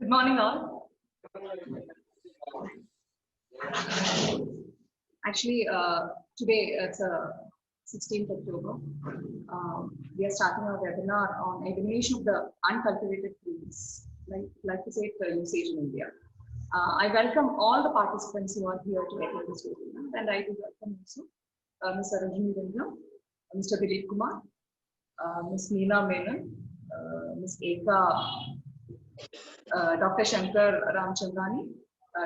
Good morning, all. Actually, today it's 16th October. We are starting our webinar on elimination of the uncultivated greens, like glyphosate usage in India. I welcome all the participants who are here to attend this webinar, and I do welcome also Ms. Sarojeni Rengan, Mr. Dilip Kumar, Ms. Neena Menon, Ms. Eka, Dr. Shankar Ramchandani,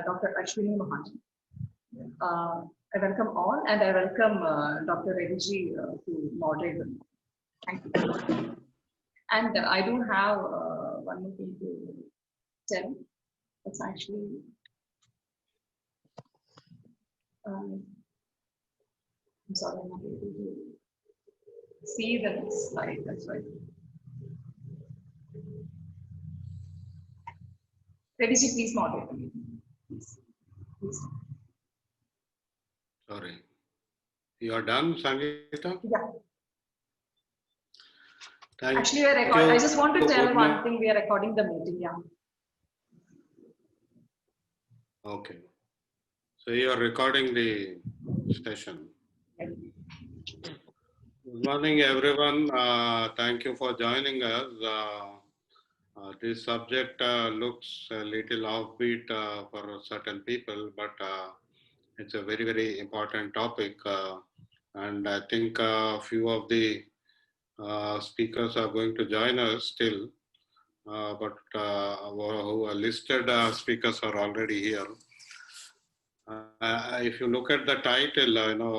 Dr. Ashwini Mohan. I welcome all, and I welcome Dr. Reddy to moderate them. Thank you. And I do have one more thing to tell. It's actually I'm sorry, I'm not able to see the next slide. That's right. Reddy, please moderate. Please. Sorry. You are done, Sangeeta? Yeah. Actually, we are recording. I just want to tell one thing. We are recording the meeting. Yeah. Okay. So you are recording the session. Good morning, everyone. Thank you for joining us. This subject looks a little offbeat for certain people, but it's a very, very important topic. And I think a few of the speakers are going to join us still, but who are listed speakers are already here. If you look at the title,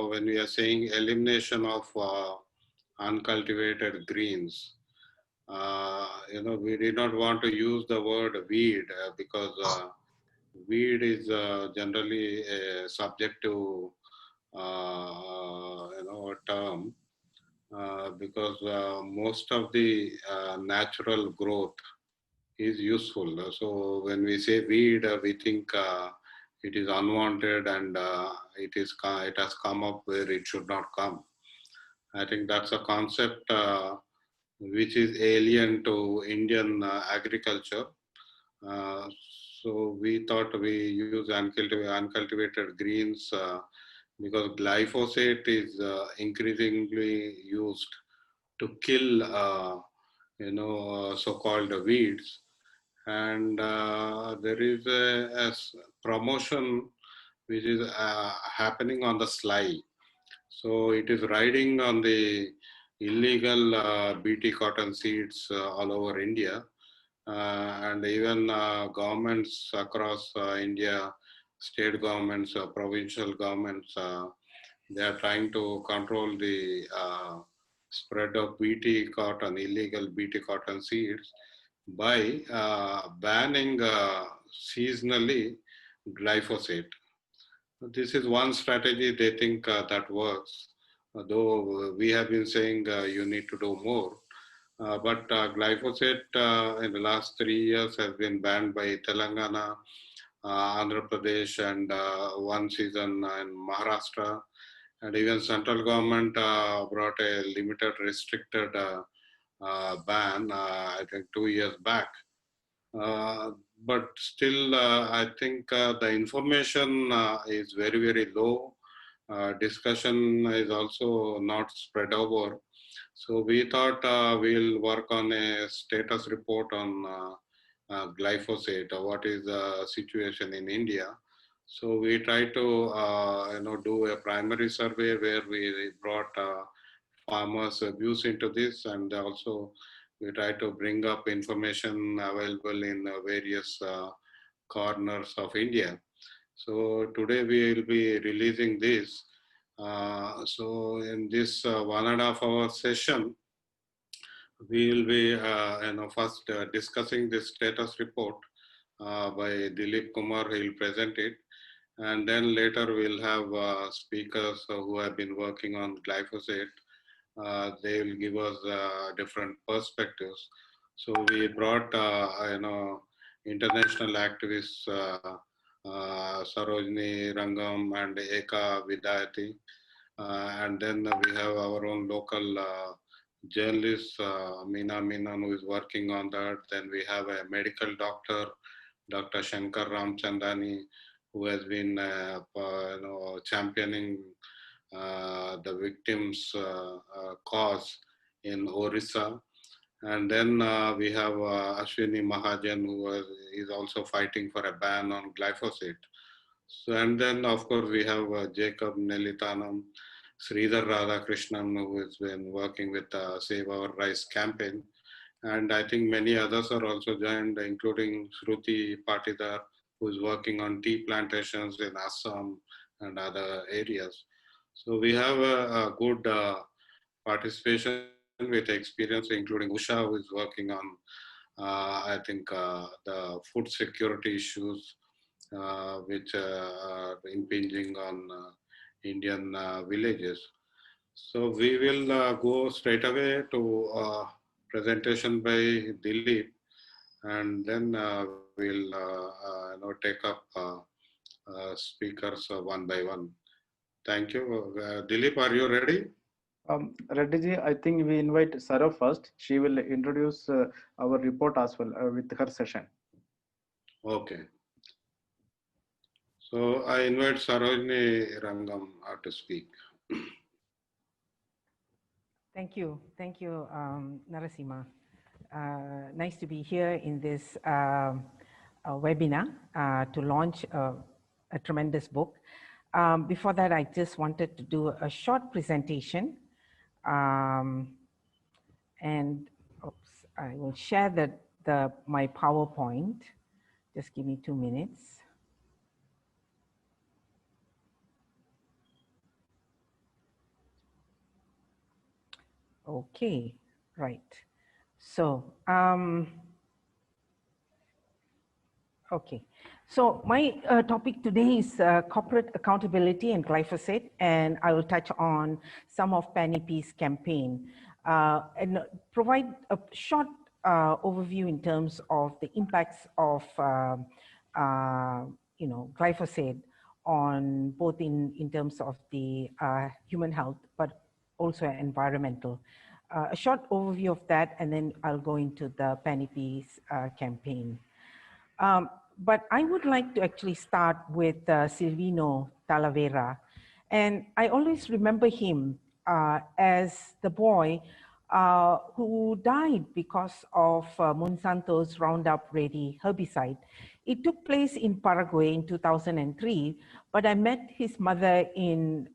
when we are saying elimination of uncultivated greens, we did not want to use the word weed because weed is generally subject to a term because most of the natural growth is useful. So when we say weed, we think it is unwanted and it has come up where it should not come. I think that's a concept which is alien to Indian agriculture. So we thought we use uncultivated greens because glyphosate is increasingly used to kill, so-called weeds. And there is a promotion which is happening on the sly. So it is riding on the illegal BT cotton seeds all over India. And even governments across India, state governments, provincial governments, they are trying to control the spread of BT cotton, illegal BT cotton seeds by banning seasonally glyphosate. This is one strategy they think that works, though we have been saying you need to do more. But glyphosate in the last 3 years has been banned by Telangana, Andhra Pradesh, and one season in Maharashtra. And even central government brought a limited, restricted ban, I think 2 years back. But still, I think the information is very, very low. Discussion is also not spread over. So we thought we'll work on a status report on glyphosate, what is the situation in India. So we try to do a primary survey where we brought farmers' views into this, and also we try to bring up information available in various corners of India. So today we will be releasing this. So in this 1.5 hour session, we will be first discussing this status report by Dilip Kumar. He will present it, and then later we'll have speakers who have been working on glyphosate. They will give us different perspectives. So we brought international activists Sarojeni Rengan and Eka Vidayati, and then we have our own local journalist Meena Menon, who is working on that. Then we have a medical doctor Dr. Shankar Ramchandani, who has been championing the victims' cause in Orissa. And then we have Ashwini Mahajan, who is also fighting for a ban on glyphosate. So, and then, of course, we have Jacob Nelithanam, Sridhar Radhakrishnan, who has been working with the Save Our Rice campaign. And I think many others are also joined, including Shruti Patidar, who is working on tea plantations in Assam and other areas. So we have a good participation with experience, including Usha, who is working on, I think, the food security issues, which are impinging on Indian villages. So we will go straight away to presentation by Dilip, and then we'll take up speakers one by one. Thank you. Dilip, are you ready? Reddy ji, I think we invite Saro first. She will introduce our report as well with her session. Okay. So I invite Sarojeni Rengan to speak. Thank you, Narasimha. Nice to be here in this webinar to launch a tremendous book. Before that, I just wanted to do a short presentation. And oops, I will share my PowerPoint. Just give me 2 minutes. Okay, right. So, okay. So my topic today is corporate accountability and glyphosate, and I will touch on some of PANIP's campaign and provide a short overview in terms of the impacts of glyphosate on both in terms of the human health, but also environmental. A short overview of that, and then I'll go into the PANIP's campaign. But I would like to actually start with Silvino Talavera. And I always remember him as the boy who died because of Monsanto's Roundup ready herbicide. It took place in Paraguay in 2003, but I met his mother in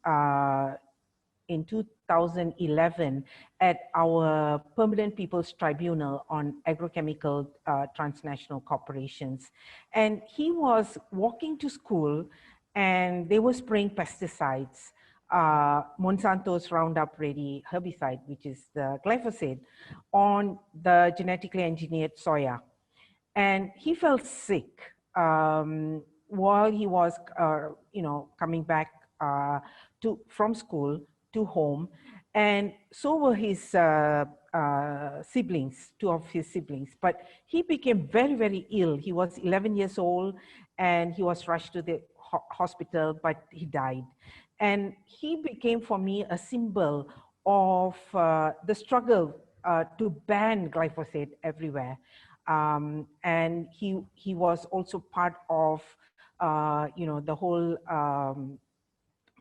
2011 at our Permanent People's Tribunal on agrochemical transnational corporations. And he was walking to school and they were spraying pesticides, Monsanto's Roundup ready herbicide, which is the glyphosate, on the genetically engineered soya. And he felt sick while he was, coming back from school to home, and so were his siblings, 2 of his siblings. But he became very, very ill. He was 11 years old, and he was rushed to the hospital, but he died. And he became, for me, a symbol of the struggle to ban glyphosate everywhere. And he was also part of, the whole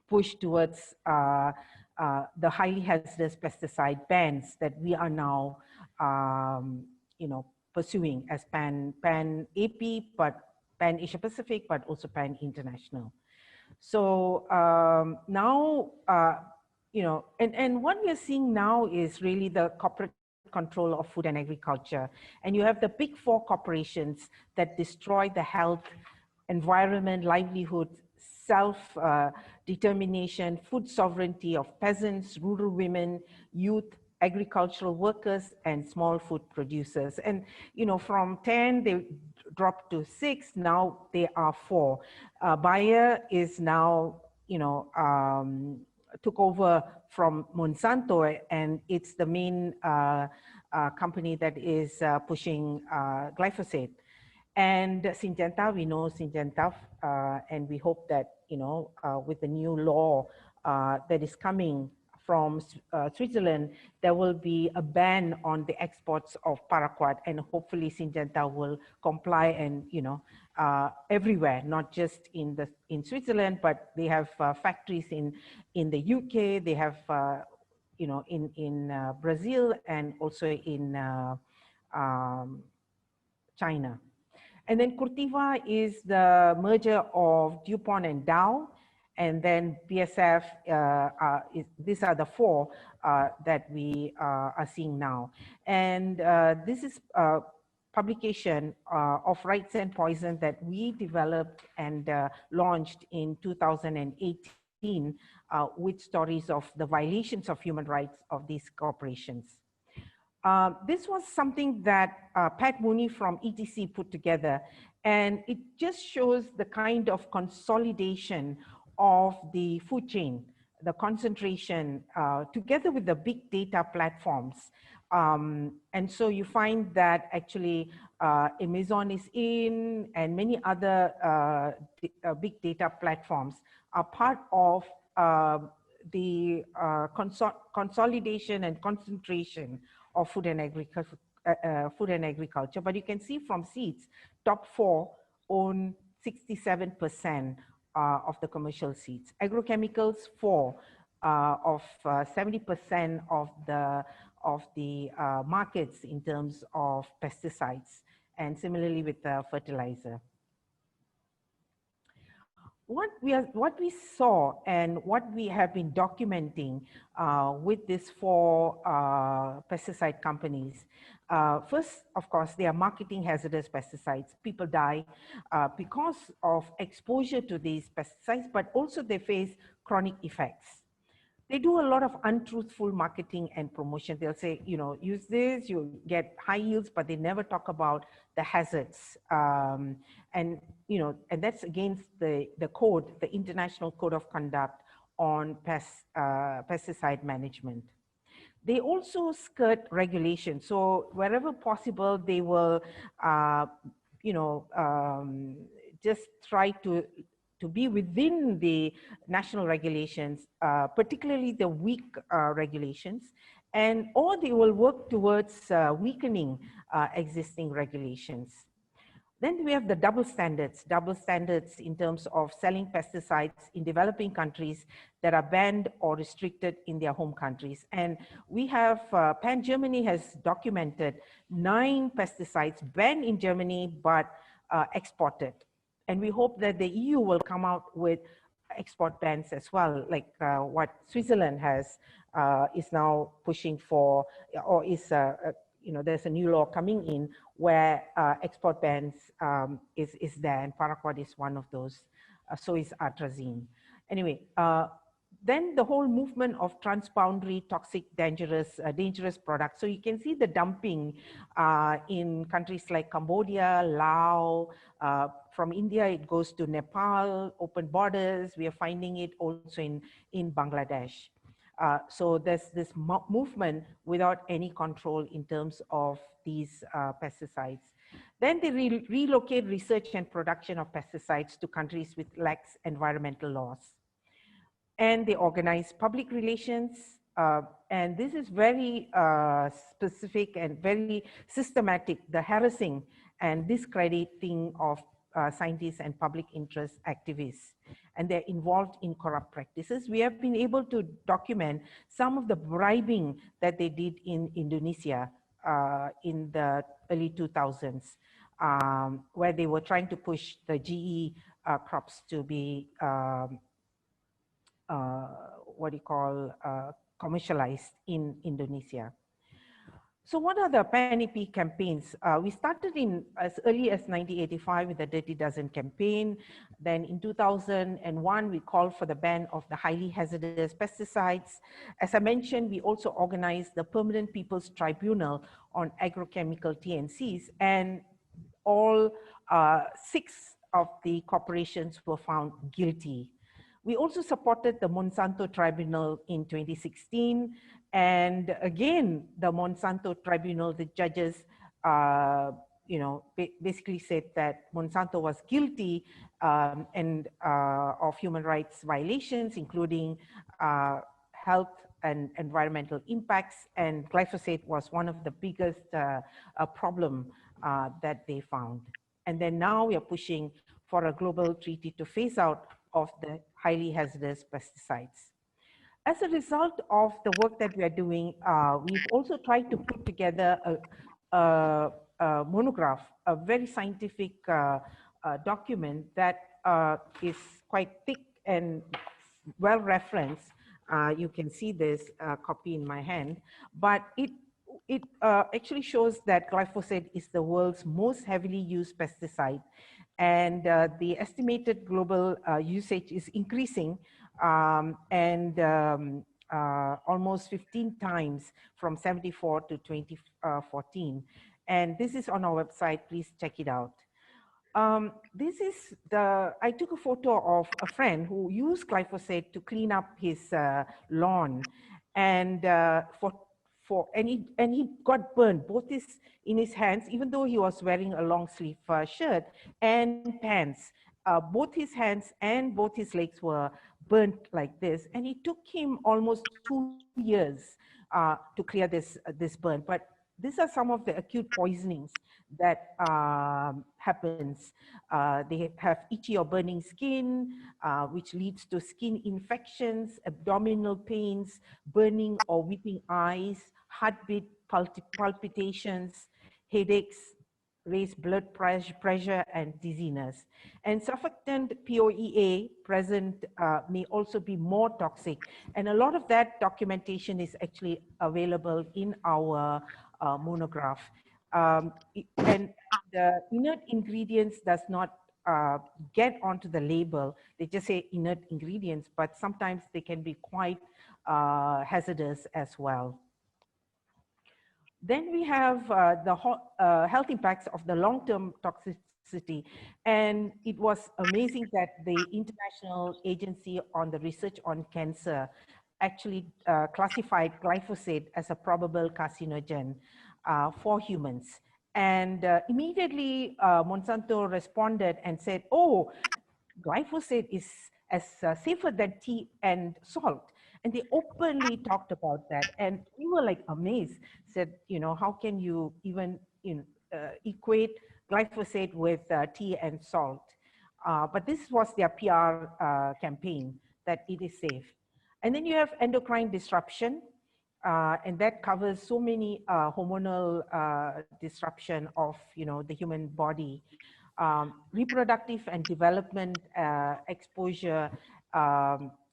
push towards the highly hazardous pesticide bans that we are now, pursuing as pan AP, but pan Asia Pacific, but also pan international. So now, and what we are seeing now is really the corporate control of food and agriculture. And you have the big 4 corporations that destroy the health, environment, livelihood, self-determination, food sovereignty of peasants, rural women, youth, agricultural workers, and small food producers. And, from 10, they dropped to 6, now they are 4. Bayer is now, took over from Monsanto, and it's the main company that is pushing glyphosate. And Syngenta, we know Syngenta, and we hope that, with the new law that is coming from Switzerland, there will be a ban on the exports of paraquat, and hopefully Syngenta will comply and, everywhere, not just in Switzerland, but they have factories in the UK, they have, in Brazil, and also in China. And then Curtiva is the merger of DuPont and Dow, and then BASF. These are the four that we are seeing now. And this is a publication of Rights and Poison that we developed and launched in 2018 with stories of the violations of human rights of these corporations. This was something that Pat Mooney from ETC put together, and it just shows the kind of consolidation of the food chain, the concentration, together with the big data platforms. And so you find that actually Amazon is in, and many other big data platforms are part of the consolidation and concentration of food and agriculture. But you can see from seeds, top four own 67% of the commercial seeds. Agrochemicals, 4 of 70% of the markets in terms of pesticides, and similarly with fertilizer. What we saw and what we have been documenting with these 4 pesticide companies, first, of course, they are marketing hazardous pesticides. People die because of exposure to these pesticides, but also they face chronic effects. They do a lot of untruthful marketing and promotion. They'll say, use this, you'll get high yields, but they never talk about the hazards. And that's against the code, the International Code of Conduct on pesticide management. They also skirt regulation. So wherever possible, they will, just try to be within the national regulations, particularly the weak regulations, or they will work towards weakening existing regulations. Then we have the double standards in terms of selling pesticides in developing countries that are banned or restricted in their home countries. And we have, Pan Germany has documented 9 pesticides banned in Germany, but exported. And we hope that the EU will come out with export bans as well, like what Switzerland is now pushing for, or is, there's a new law coming in where export bans is there, and paraquat is one of those. So is atrazine. Anyway, then the whole movement of transboundary toxic dangerous products. So you can see the dumping in countries like Cambodia, Laos. From India, it goes to Nepal, open borders. We are finding it also in Bangladesh. So there's this movement without any control in terms of these pesticides. Then they relocate research and production of pesticides to countries with lax environmental laws. And they organize public relations. And this is very specific and very systematic, the harassing and discrediting of scientists and public interest activists. And they're involved in corrupt practices. We have been able to document some of the bribing that they did in Indonesia in the early 2000s, where they were trying to push the GE crops to be commercialized in Indonesia. So what are the PANIP campaigns? We started in as early as 1985 with the Dirty Dozen campaign. Then in 2001, we called for the ban of the highly hazardous pesticides. As I mentioned, we also organized the Permanent People's Tribunal on Agrochemical TNCs, and all 6 of the corporations were found guilty. We also supported the Monsanto Tribunal in 2016. And again, the Monsanto Tribunal, the judges, basically said that Monsanto was guilty of human rights violations, including health and environmental impacts, and glyphosate was one of the biggest problem that they found. And then now we are pushing for a global treaty to phase out of the highly hazardous pesticides. As a result of the work that we are doing, we've also tried to put together a monograph, a very scientific document that is quite thick and well referenced. You can see this copy in my hand, but it actually shows that glyphosate is the world's most heavily used pesticide, and the estimated global usage is increasing, almost 15 times from 74 to 2014. And this is on our website. Please check it out. This is I took a photo of a friend who used glyphosate to clean up his lawn, and he got burned in his hands, even though he was wearing a long sleeve shirt and pants. Both his hands and both his legs were burnt like this, and it took him almost 2 years to clear this burn. But these are some of the acute poisonings that happens. They have itchy or burning skin, which leads to skin infections, abdominal pains, burning or weeping eyes, heartbeat palpitations, headaches, raised blood pressure, and dizziness. And surfactant POEA present may also be more toxic. And a lot of that documentation is actually available in our monograph. And the inert ingredients does not get onto the label. They just say inert ingredients, but sometimes they can be quite hazardous as well. Then we have the health impacts of the long-term toxicity. And it was amazing that the International Agency on the Research on Cancer actually classified glyphosate as a probable carcinogen for humans. And immediately Monsanto responded and said, oh, glyphosate is as safer than tea and salt. And they openly talked about that. And we were like amazed, said, you know, how can you even equate glyphosate with tea and salt? But this was their PR campaign, that it is safe. And then you have endocrine disruption, and that covers so many hormonal disruption of, you know, the human body. Reproductive and development exposure,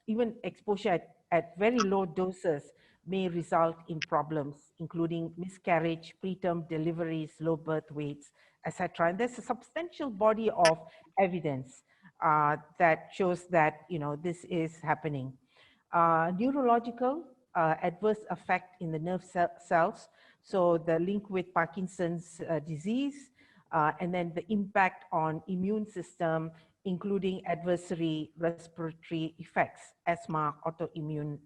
even exposure at very low doses may result in problems, including miscarriage, preterm deliveries, low birth weights, etc. And there's a substantial body of evidence that shows that, you know, this is happening. Neurological adverse effect in the nerve cells, so the link with Parkinson's disease, and then the impact on immune system, including adversary respiratory effects, asthma, autoimmune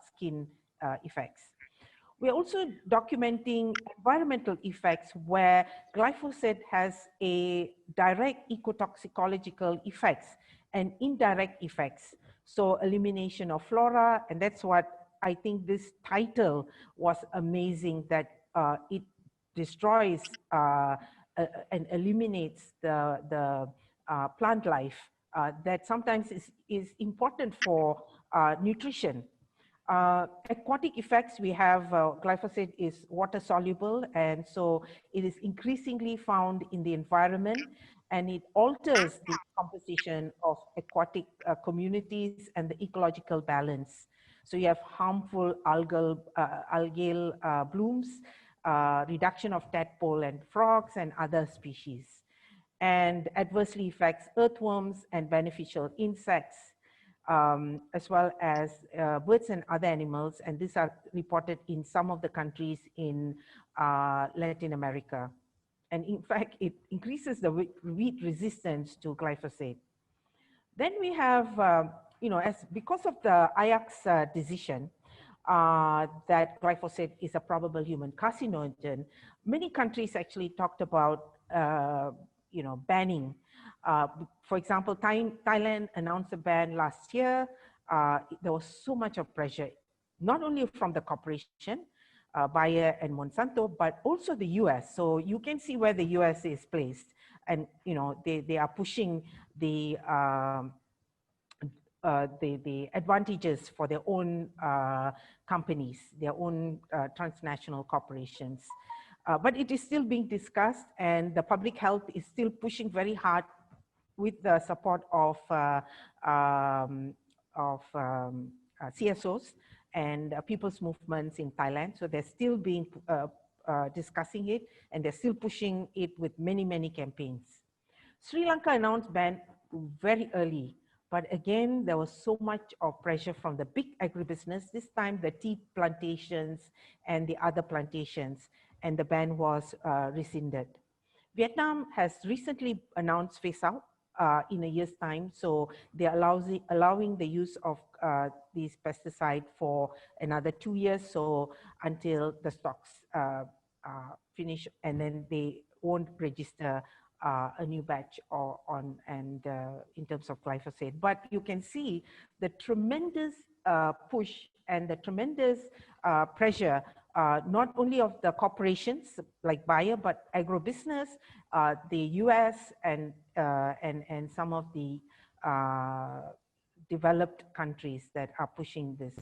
skin effects. We're also documenting environmental effects where glyphosate has a direct ecotoxicological effects and indirect effects. So elimination of flora, and that's what I think this title was amazing, that it destroys and eliminates the plant life that sometimes is important for nutrition. Aquatic effects, we have glyphosate is water soluble, and so it is increasingly found in the environment, and it alters the composition of aquatic communities and the ecological balance. So you have harmful algal blooms, reduction of tadpole and frogs and other species, and adversely affects earthworms and beneficial insects, as well as birds and other animals. And these are reported in some of the countries in Latin America. And in fact, it increases the weed resistance to glyphosate. Then we have, you know, because of the IARC'S decision that glyphosate is a probable human carcinogen, many countries actually talked about, you know, banning. For example, Thailand announced a ban last year. There was so much of pressure. not only from the corporation, Bayer and Monsanto, but also the US. So you can see where the US is placed. And, you know, they are pushing the advantages for their own companies, their own transnational corporations. But it is still being discussed, and the public health is still pushing very hard with the support of CSOs and people's movements in Thailand. So they're still being discussing it, and they're still pushing it with many, many campaigns. Sri Lanka announced ban very early, but again, there was so much of pressure from the big agribusiness, this time the tea plantations and the other plantations, and the ban was rescinded. Vietnam has recently announced phase out in a year's time, so they're allowing the use of these pesticides for another 2 years, so until the stocks finish, and then they won't register a new batch in terms of glyphosate. But you can see the tremendous push and the tremendous pressure, not only of the corporations like Bayer, but agribusiness, the US, and some of the developed countries that are pushing this.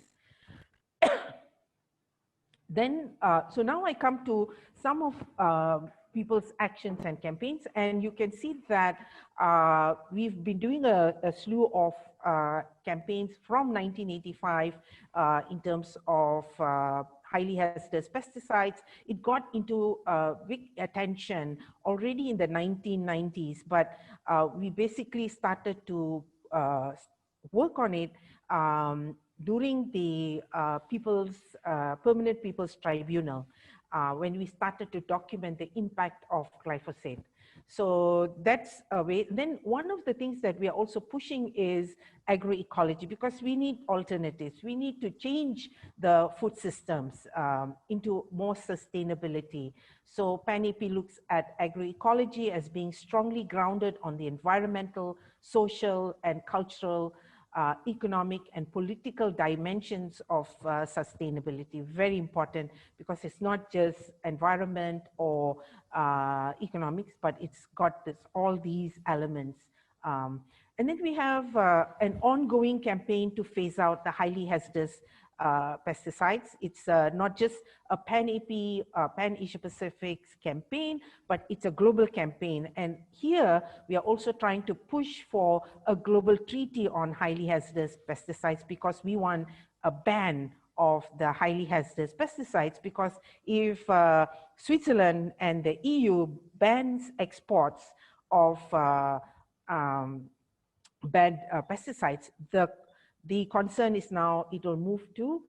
Then, so now I come to some of people's actions and campaigns, and you can see that we've been doing a slew of campaigns from 1985 in terms of highly hazardous pesticides. It got into big attention already in the 1990s, but we basically started to work on it during the Permanent People's Tribunal, when we started to document the impact of glyphosate. So that's a way. Then one of the things that we are also pushing is agroecology, because we need alternatives. We need to change the food systems into more sustainability. So PAN-AP looks at agroecology as being strongly grounded on the environmental, social, and cultural, economic and political dimensions of sustainability. Very important, because it's not just environment or economics, but it's got all these elements. And then we have an ongoing campaign to phase out the highly hazardous pesticides. It's not just a PAN-AP, Pan-Asia Pacific campaign, but it's a global campaign. And here we are also trying to push for a global treaty on highly hazardous pesticides, because we want a ban of the highly hazardous pesticides, because if Switzerland and the EU bans exports of banned pesticides, the concern is now it will move to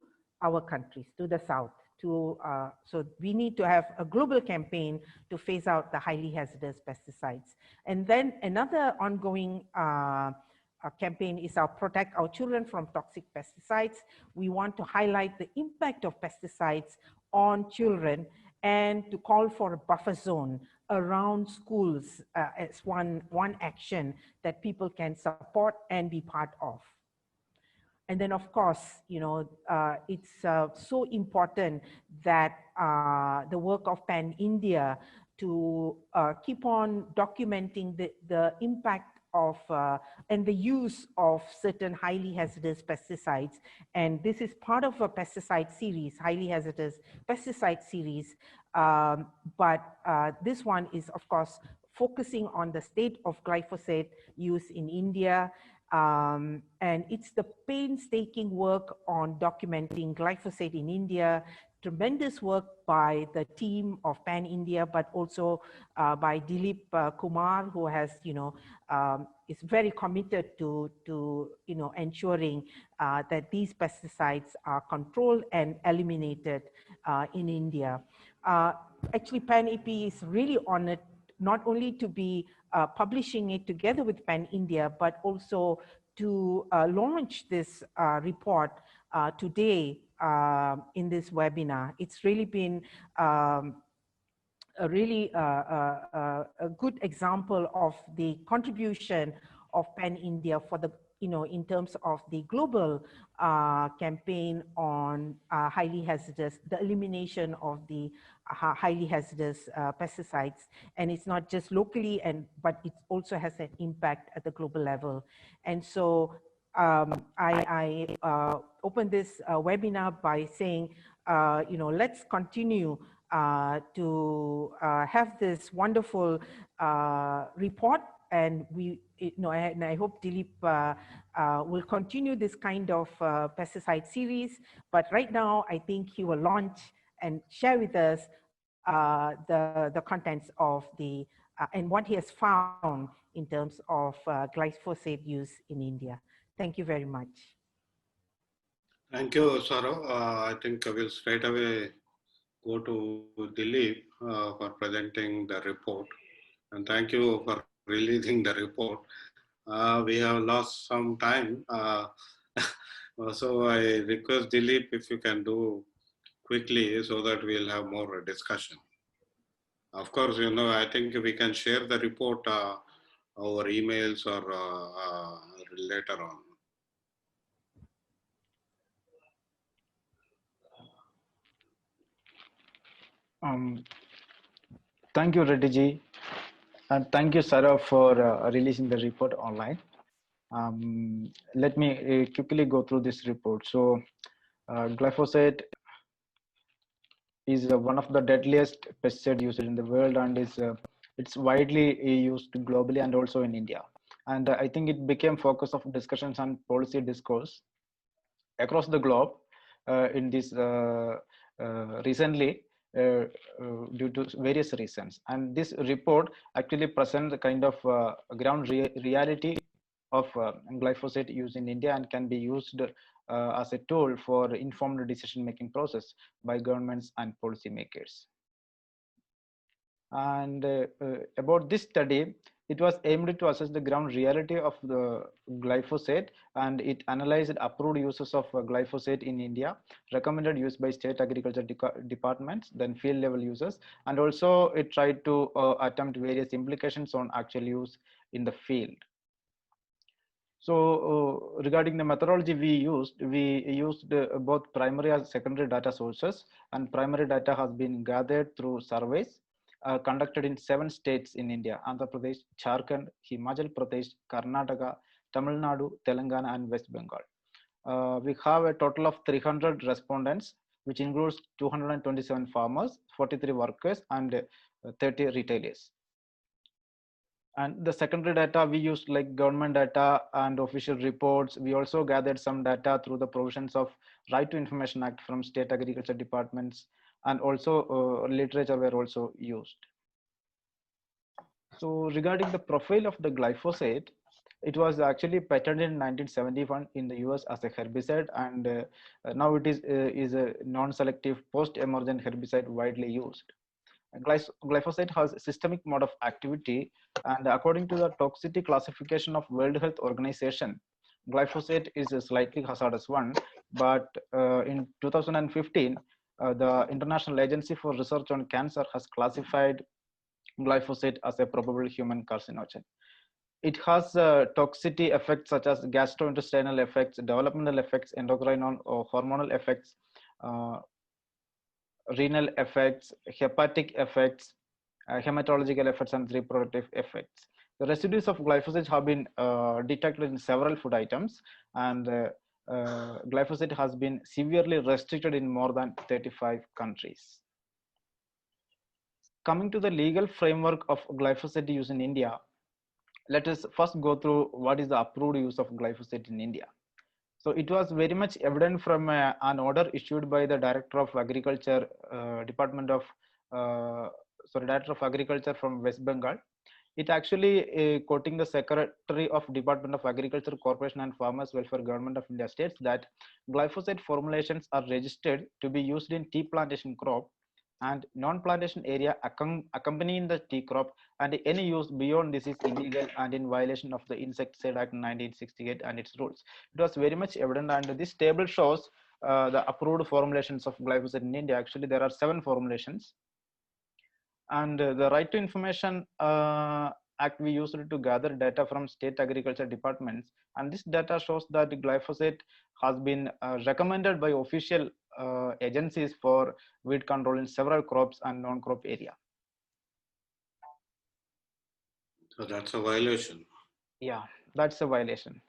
our countries, to the south. So we need to have a global campaign to phase out the highly hazardous pesticides. And then another ongoing campaign is our Protect Our Children from Toxic Pesticides. We want to highlight the impact of pesticides on children and to call for a buffer zone around schools as one action that people can support and be part of. And then, of course, you know, it's so important that the work of PAN India to keep on documenting the impact of and the use of certain highly hazardous pesticides. And this is part of a pesticide series, highly hazardous pesticide series. But this one is, of course, focusing on the state of glyphosate use in India. And it's the painstaking work on documenting glyphosate in India, tremendous work by the team of PAN India, but also by Dilip Kumar, who has, you know, is very committed to you know, ensuring that these pesticides are controlled and eliminated in India. Actually, PAN-AP is really honored not only to be publishing it together with PAN India, but also to launch this report today in this webinar. It's really been a good example of the contribution of PAN India for the in terms of the global campaign on highly hazardous, the elimination of the highly hazardous pesticides. And it's not just locally, but it also has an impact at the global level. And so I opened this webinar by saying, let's continue to have this wonderful report, and and I hope Dilip will continue this kind of pesticide series. But right now, I think he will launch and share with us the contents of the and what he has found in terms of glyphosate use in India. Thank you very much. Thank you, Saro. I think I will straight away go to Dilip for presenting the report. And thank you for releasing the report. We have lost some time. So I request Dilip if you can do quickly so that we'll have more discussion. Of course, I think we can share the report over emails or later on. Thank you, Reddy ji, and thank you, Sarah, for releasing the report online. Let me quickly go through this report. So, glyphosate is one of the deadliest pesticide used in the world, and it's widely used globally and also in India. And I think it became focus of discussions and policy discourse across the globe in this recently due to various reasons. And this report actually presents the kind of ground reality of glyphosate use in India, and can be used as a tool for informed decision-making process by governments and policymakers. And about this study, it was aimed to assess the ground reality of the glyphosate, and it analyzed approved uses of glyphosate in India, recommended use by state agriculture departments, then field level users, and also it tried to attempt various implications on actual use in the field. So regarding the methodology we used both primary and secondary data sources, and primary data has been gathered through surveys conducted in 7 states in India: Andhra Pradesh, Jharkhand, Himachal Pradesh, Karnataka, Tamil Nadu, Telangana, and West Bengal. We have a total of 300 respondents, which includes 227 farmers, 43 workers, and 30 retailers. And the secondary data we used like government data and official reports. We also gathered some data through the provisions of Right to Information Act from state agriculture departments, and also literature were also used. So regarding the profile of the glyphosate, it was actually patented in 1971 in the US as a herbicide, and now it is a non-selective post-emergent herbicide widely used. Glyphosate has a systemic mode of activity, and according to the toxicity classification of World Health Organization, glyphosate is a slightly hazardous one. But in 2015, the International Agency for Research on Cancer has classified glyphosate as a probable human carcinogen. It has toxicity effects such as gastrointestinal effects, developmental effects, endocrine or hormonal effects, renal effects, hepatic effects, hematological effects, and reproductive effects. The residues of glyphosate have been detected in several food items, and glyphosate has been severely restricted in more than 35 countries. Coming to the legal framework of glyphosate use in India, let us first go through what is the approved use of glyphosate in India. So it was very much evident from an order issued by the Director of Agriculture, Director of Agriculture from West Bengal. It actually quoting the Secretary of Department of Agriculture, Corporation and Farmers Welfare, Government of India, states that glyphosate formulations are registered to be used in tea plantation crop and non-plantation area accompanying the tea crop, and any use beyond this is illegal and in violation of the Insecticide Act 1968 and its rules. It was very much evident, and this table shows the approved formulations of glyphosate in India. Actually, there are 7 formulations. And the Right to Information Act, we used to gather data from state agriculture departments, and this data shows that glyphosate has been recommended by official agencies for weed control in several crops and non-crop area. So that's a violation. Yeah, that's a violation.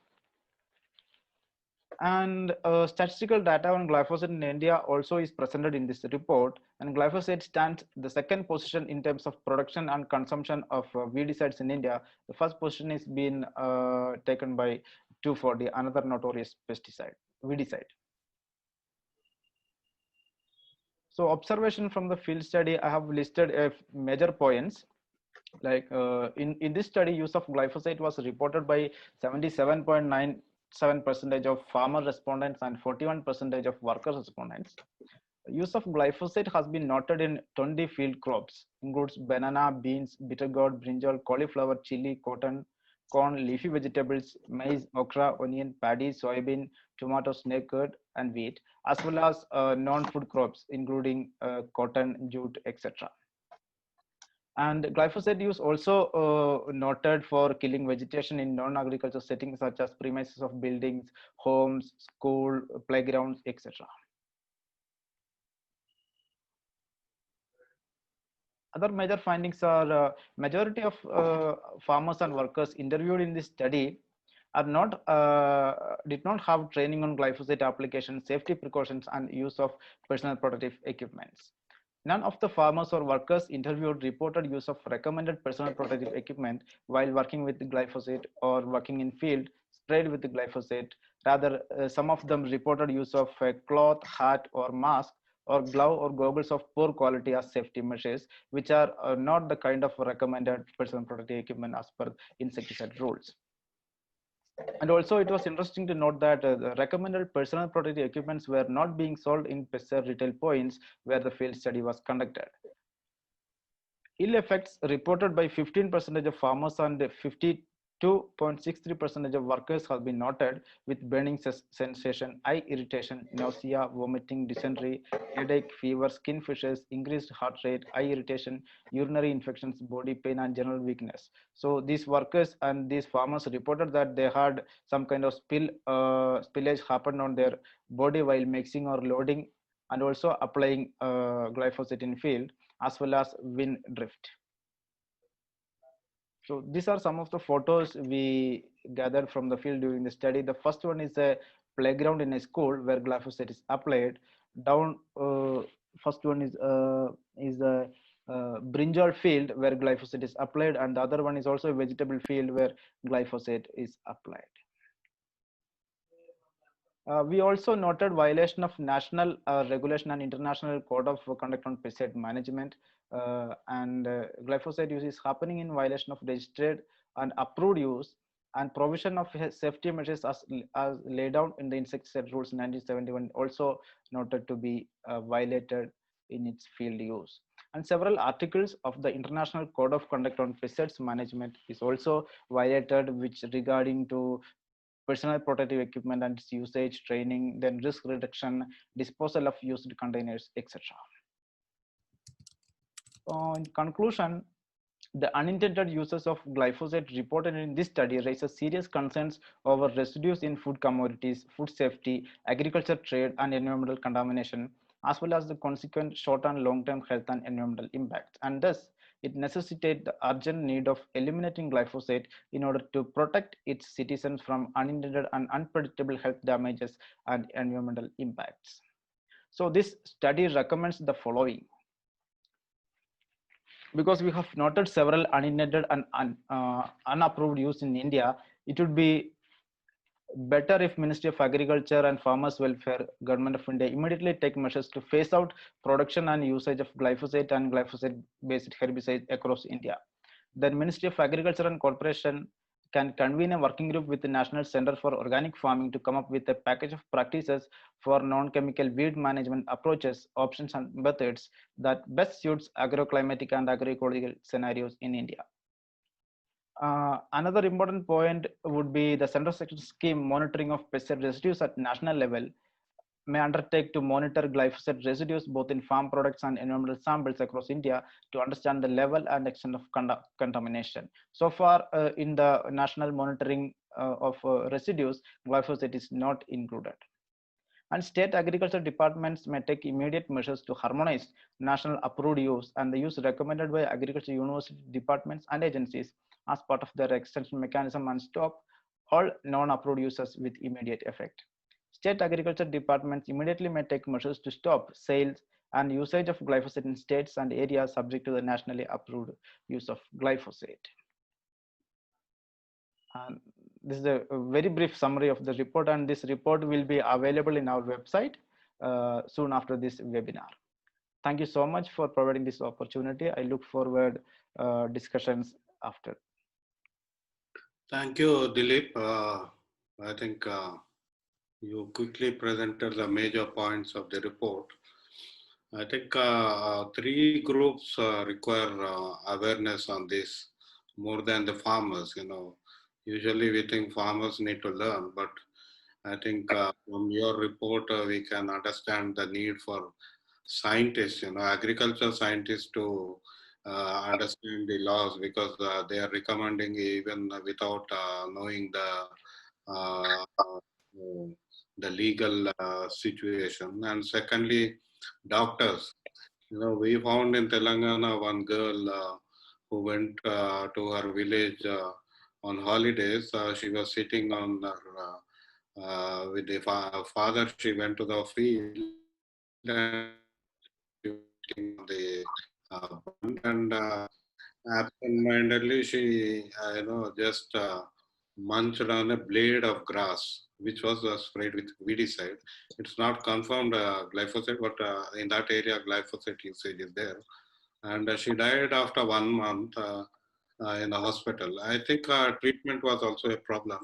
And statistical data on glyphosate in India also is presented in this report. And glyphosate stands the second position in terms of production and consumption of weedicides in India. The first position is being taken by 2,4-D, another notorious pesticide, weedicide. So observation from the field study, I have listed major points. Like in this study, use of glyphosate was reported by 77.97% of farmer respondents and 41% of worker respondents. Use of glyphosate has been noted in 20 field crops, includes banana, beans, bitter gourd, brinjal, cauliflower, chili, cotton, corn, leafy vegetables, maize, okra, onion, paddy, soybean, tomato, snake gourd, and wheat, as well as non-food crops, including cotton, jute, etc. And glyphosate use also noted for killing vegetation in non-agricultural settings such as premises of buildings, homes, school, playgrounds, etc. Other major findings are majority of farmers and workers interviewed in this study are did not have training on glyphosate application, safety precautions, and use of personal protective equipments. None of the farmers or workers interviewed reported use of recommended personal protective equipment while working with glyphosate or working in field sprayed with glyphosate. Rather, some of them reported use of a cloth, hat, or mask, or glove or goggles of poor quality as safety measures, which are not the kind of recommended personal protective equipment as per insecticide rules. And also, it was interesting to note that the recommended personal protective equipments were not being sold in pesticide retail points where the field study was conducted. Ill effects reported by 15% of farmers and 52.63% of workers have been noted, with burning sensation, eye irritation, nausea, vomiting, dysentery, headache, fever, skin fissures, increased heart rate, eye irritation, urinary infections, body pain, and general weakness. So these workers and these farmers reported that they had some kind of spillage happened on their body while mixing or loading and also applying glyphosate in field, as well as wind drift. So these are some of the photos we gathered from the field during the study. The first one is a playground in a school where glyphosate is applied. Down, first one is a brinjal field where glyphosate is applied, and the other one is also a vegetable field where glyphosate is applied. We also noted violation of national regulation and international code of conduct on pesticide management, and glyphosate use is happening in violation of registered and approved use and provision of safety measures as laid down in the insecticide rules in 1971 also noted to be violated in its field use. And several articles of the International Code of Conduct on Pesticides Management is also violated, which regarding to personal protective equipment and its usage, training, then risk reduction, disposal of used containers, etc. In conclusion, the unintended uses of glyphosate reported in this study raises serious concerns over residues in food commodities, food safety, agriculture trade, and environmental contamination, as well as the consequent short and long-term health and environmental impacts. And thus, it necessitates the urgent need of eliminating glyphosate in order to protect its citizens from unintended and unpredictable health damages and environmental impacts. So this study recommends the following. Because we have noted several unintended and unapproved use in India, it would be better if Ministry of Agriculture and Farmers Welfare, Government of India immediately take measures to phase out production and usage of glyphosate and glyphosate-based herbicides across India. Then Ministry of Agriculture and Corporation can convene a working group with the National Center for Organic Farming to come up with a package of practices for non-chemical weed management approaches, options, and methods that best suits agroclimatic and agroecological scenarios in India. Another important point would be the central sector scheme monitoring of pesticide residues at national level. may undertake to monitor glyphosate residues both in farm products and environmental samples across India to understand the level and extent of contamination. So far, in the national monitoring of residues, glyphosate is not included. And state agriculture departments may take immediate measures to harmonize national approved use and the use recommended by agriculture university departments and agencies as part of their extension mechanism and stop all non-approved uses with immediate effect. State agriculture departments immediately may take measures to stop sales and usage of glyphosate in states and areas subject to the nationally approved use of glyphosate. And this is a very brief summary of the report, and this report will be available in our website soon after this webinar. Thank you so much for providing this opportunity. I look forward discussions after. Thank you, Dilip. I think you quickly presented the major points of the report. I think 3 groups require awareness on this more than the farmers. Usually we think farmers need to learn, but I think from your report we can understand the need for scientists, agriculture scientists to understand the laws, because they are recommending even without knowing the legal situation. And secondly, doctors. We found in Telangana one girl who went to her village on holidays. She was sitting on her, with the father. She went to the field and the and absent-mindedly she just munched on a blade of grass which was sprayed with weedicide. It's not confirmed glyphosate, but in that area glyphosate usage is there, and she died after 1 month in the hospital. I think treatment was also a problem,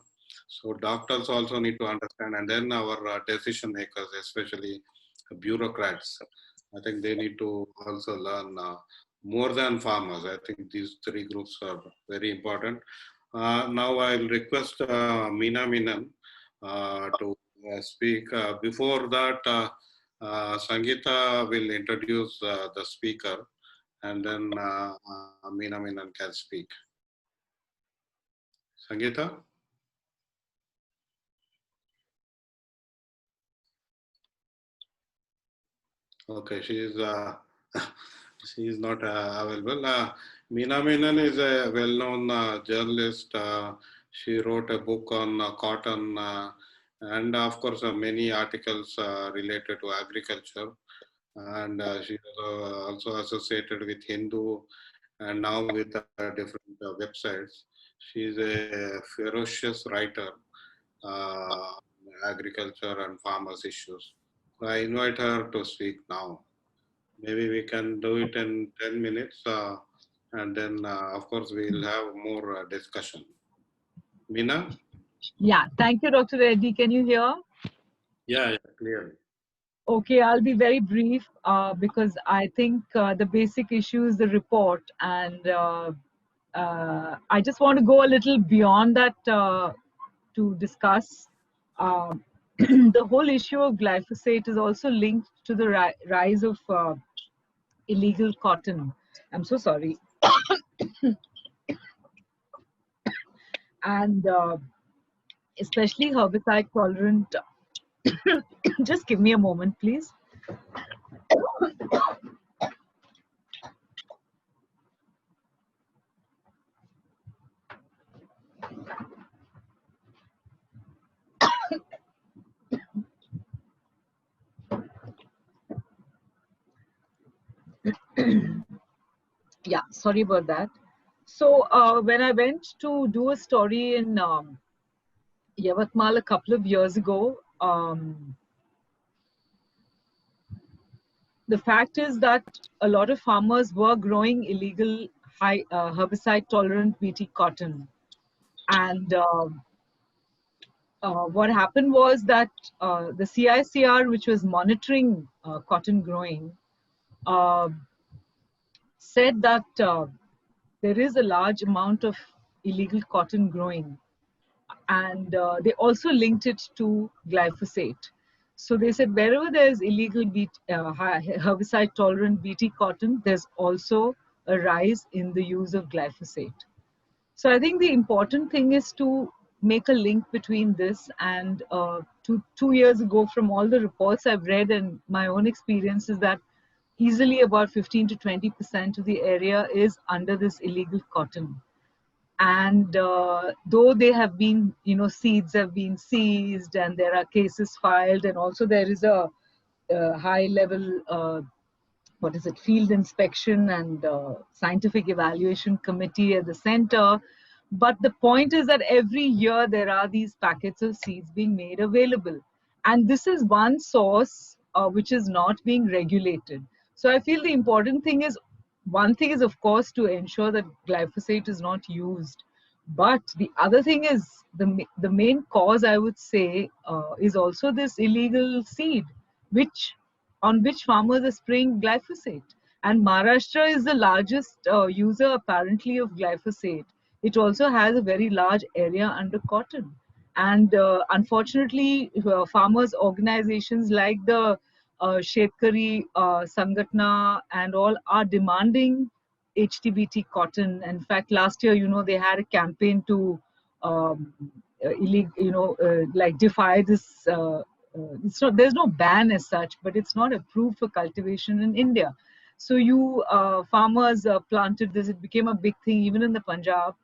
so doctors also need to understand, and then our decision makers, especially bureaucrats, I think they need to also learn more than farmers. I think these 3 groups are very important. Now I'll request Meena Menon to speak. Before that, Sangeeta will introduce the speaker, and then Meena Menon can speak. Sangeeta? Okay, she is not available. Meena Menon is a well-known journalist. She wrote a book on cotton and of course many articles related to agriculture. And she is also associated with Hindu and now with different websites. She is a ferocious writer on agriculture and farmers issues. So I invite her to speak now. Maybe we can do it in 10 minutes and then of course we'll have more discussion. Meena? Yeah, thank you, Dr. Reddy. Can you hear? Yeah, clearly. Okay, I'll be very brief because I think the basic issue is the report, and I just want to go a little beyond that to discuss. The whole issue of glyphosate is also linked to the rise of illegal cotton. I'm so sorry. And especially herbicide tolerant. Just give me a moment, please. Yeah, sorry about that. So when I went to do a story in Yavatmal a couple of years ago, the fact is that a lot of farmers were growing illegal high herbicide tolerant BT cotton, and what happened was that the CICR, which was monitoring cotton growing, said that there is a large amount of illegal cotton growing, and they also linked it to glyphosate. So they said wherever there's illegal herbicide tolerant BT cotton, there's also a rise in the use of glyphosate. So I think the important thing is to make a link between this and 2 years ago, from all the reports I've read and my own experience, is that easily about 15 to 20% of the area is under this illegal cotton. And though they have been, seeds have been seized and there are cases filed, and also there is a high level field inspection and scientific evaluation committee at the center. But the point is that every year there are these packets of seeds being made available. And this is one source which is not being regulated. So I feel the important thing is, one thing is of course to ensure that glyphosate is not used. But the other thing is, the main cause I would say is also this illegal seed, on which farmers are spraying glyphosate. And Maharashtra is the largest user apparently of glyphosate. It also has a very large area under cotton. And unfortunately, farmers' organizations like the Shetkari Sangatna and all are demanding HTBT cotton. In fact, last year, they had a campaign to defy this. There's no ban as such, but it's not approved for cultivation in India. So farmers planted this. It became a big thing even in the Punjab,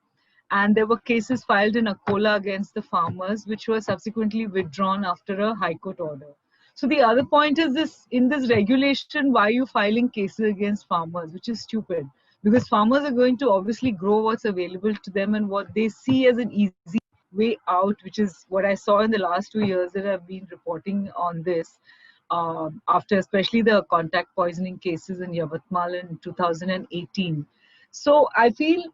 and there were cases filed in Akola against the farmers, which were subsequently withdrawn after a High Court order. So the other point is this: in this regulation, why are you filing cases against farmers, which is stupid? Because farmers are going to obviously grow what's available to them and what they see as an easy way out, which is what I saw in the last 2 years that I've been reporting on this, after especially the contact poisoning cases in Yavatmal in 2018. So I feel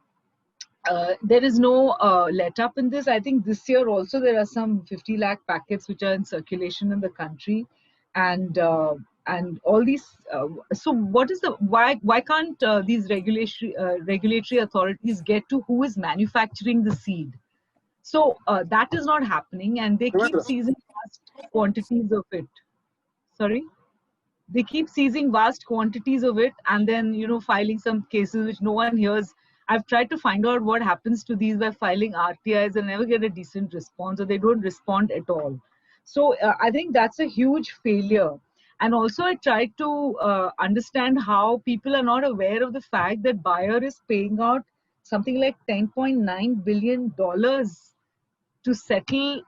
there is no let up in this. I think this year also there are some 50 lakh packets which are in circulation in the country, and all these. So what is why can't these regulatory authorities get to who is manufacturing the seed? So that is not happening, and they keep seizing vast quantities of it. Sorry? They keep seizing vast quantities of it and then, filing some cases which no one hears. I've tried to find out what happens to these by filing RTIs and never get a decent response, or they don't respond at all. So I think that's a huge failure. And also I tried to understand how people are not aware of the fact that Bayer is paying out something like $10.9 billion to settle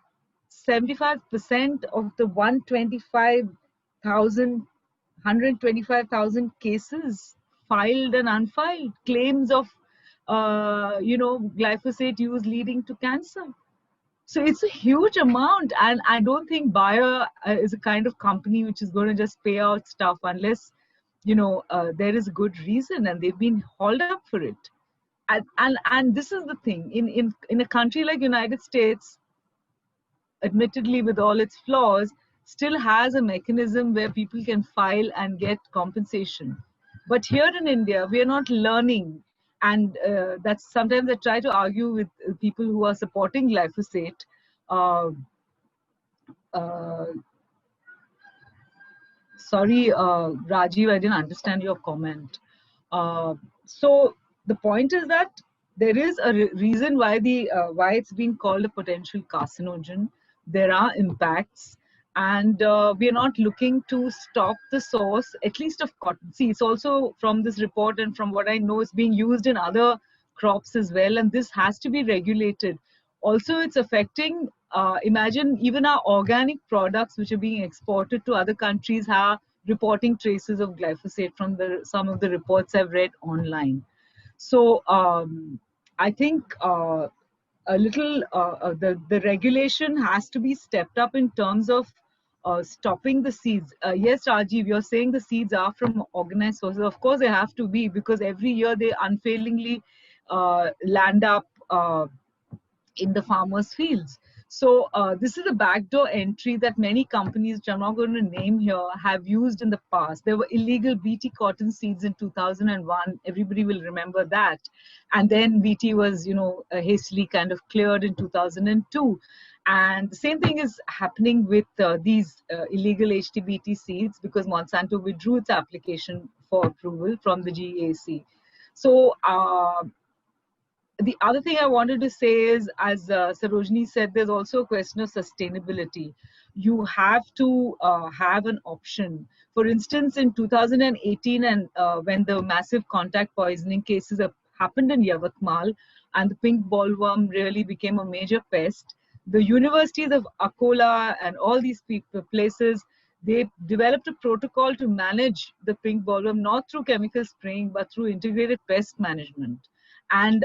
75% of the 125,000 cases filed and unfiled, claims of glyphosate use leading to cancer. So it's a huge amount, and I don't think Bayer is a kind of company which is going to just pay out stuff unless there is a good reason and they've been hauled up for it. And this is the thing, in a country like United States, admittedly with all its flaws, still has a mechanism where people can file and get compensation. But here in India, we are not learning, and that's sometimes I try to argue with people who are supporting glyphosate. Sorry, Rajiv, I didn't understand your comment. So the point is that there is a reason why why it's been called a potential carcinogen. There are impacts, and we are not looking to stop the source, at least of cotton. See, it's also from this report and from what I know, it's being used in other crops as well, and this has to be regulated. Also, it's affecting, imagine even our organic products which are being exported to other countries are reporting traces of glyphosate from some of the reports I've read online. So I think the regulation has to be stepped up in terms of stopping the seeds. Yes, Rajiv, you're saying the seeds are from organized sources. Of course, they have to be, because every year they unfailingly land up in the farmers' fields. So this is a backdoor entry that many companies, which I'm not going to name here, have used in the past. There were illegal BT cotton seeds in 2001. Everybody will remember that. And then BT was, hastily kind of cleared in 2002. And the same thing is happening with these illegal HTBT seeds, because Monsanto withdrew its application for approval from the GAC. So the other thing I wanted to say is, as Sarojeni said, there's also a question of sustainability. You have to have an option. For instance, in 2018, and when the massive contact poisoning cases happened in Yavatmal, and the pink bollworm really became a major pest, the universities of Akola and all these places, they developed a protocol to manage the pink bollworm, not through chemical spraying, but through integrated pest management. And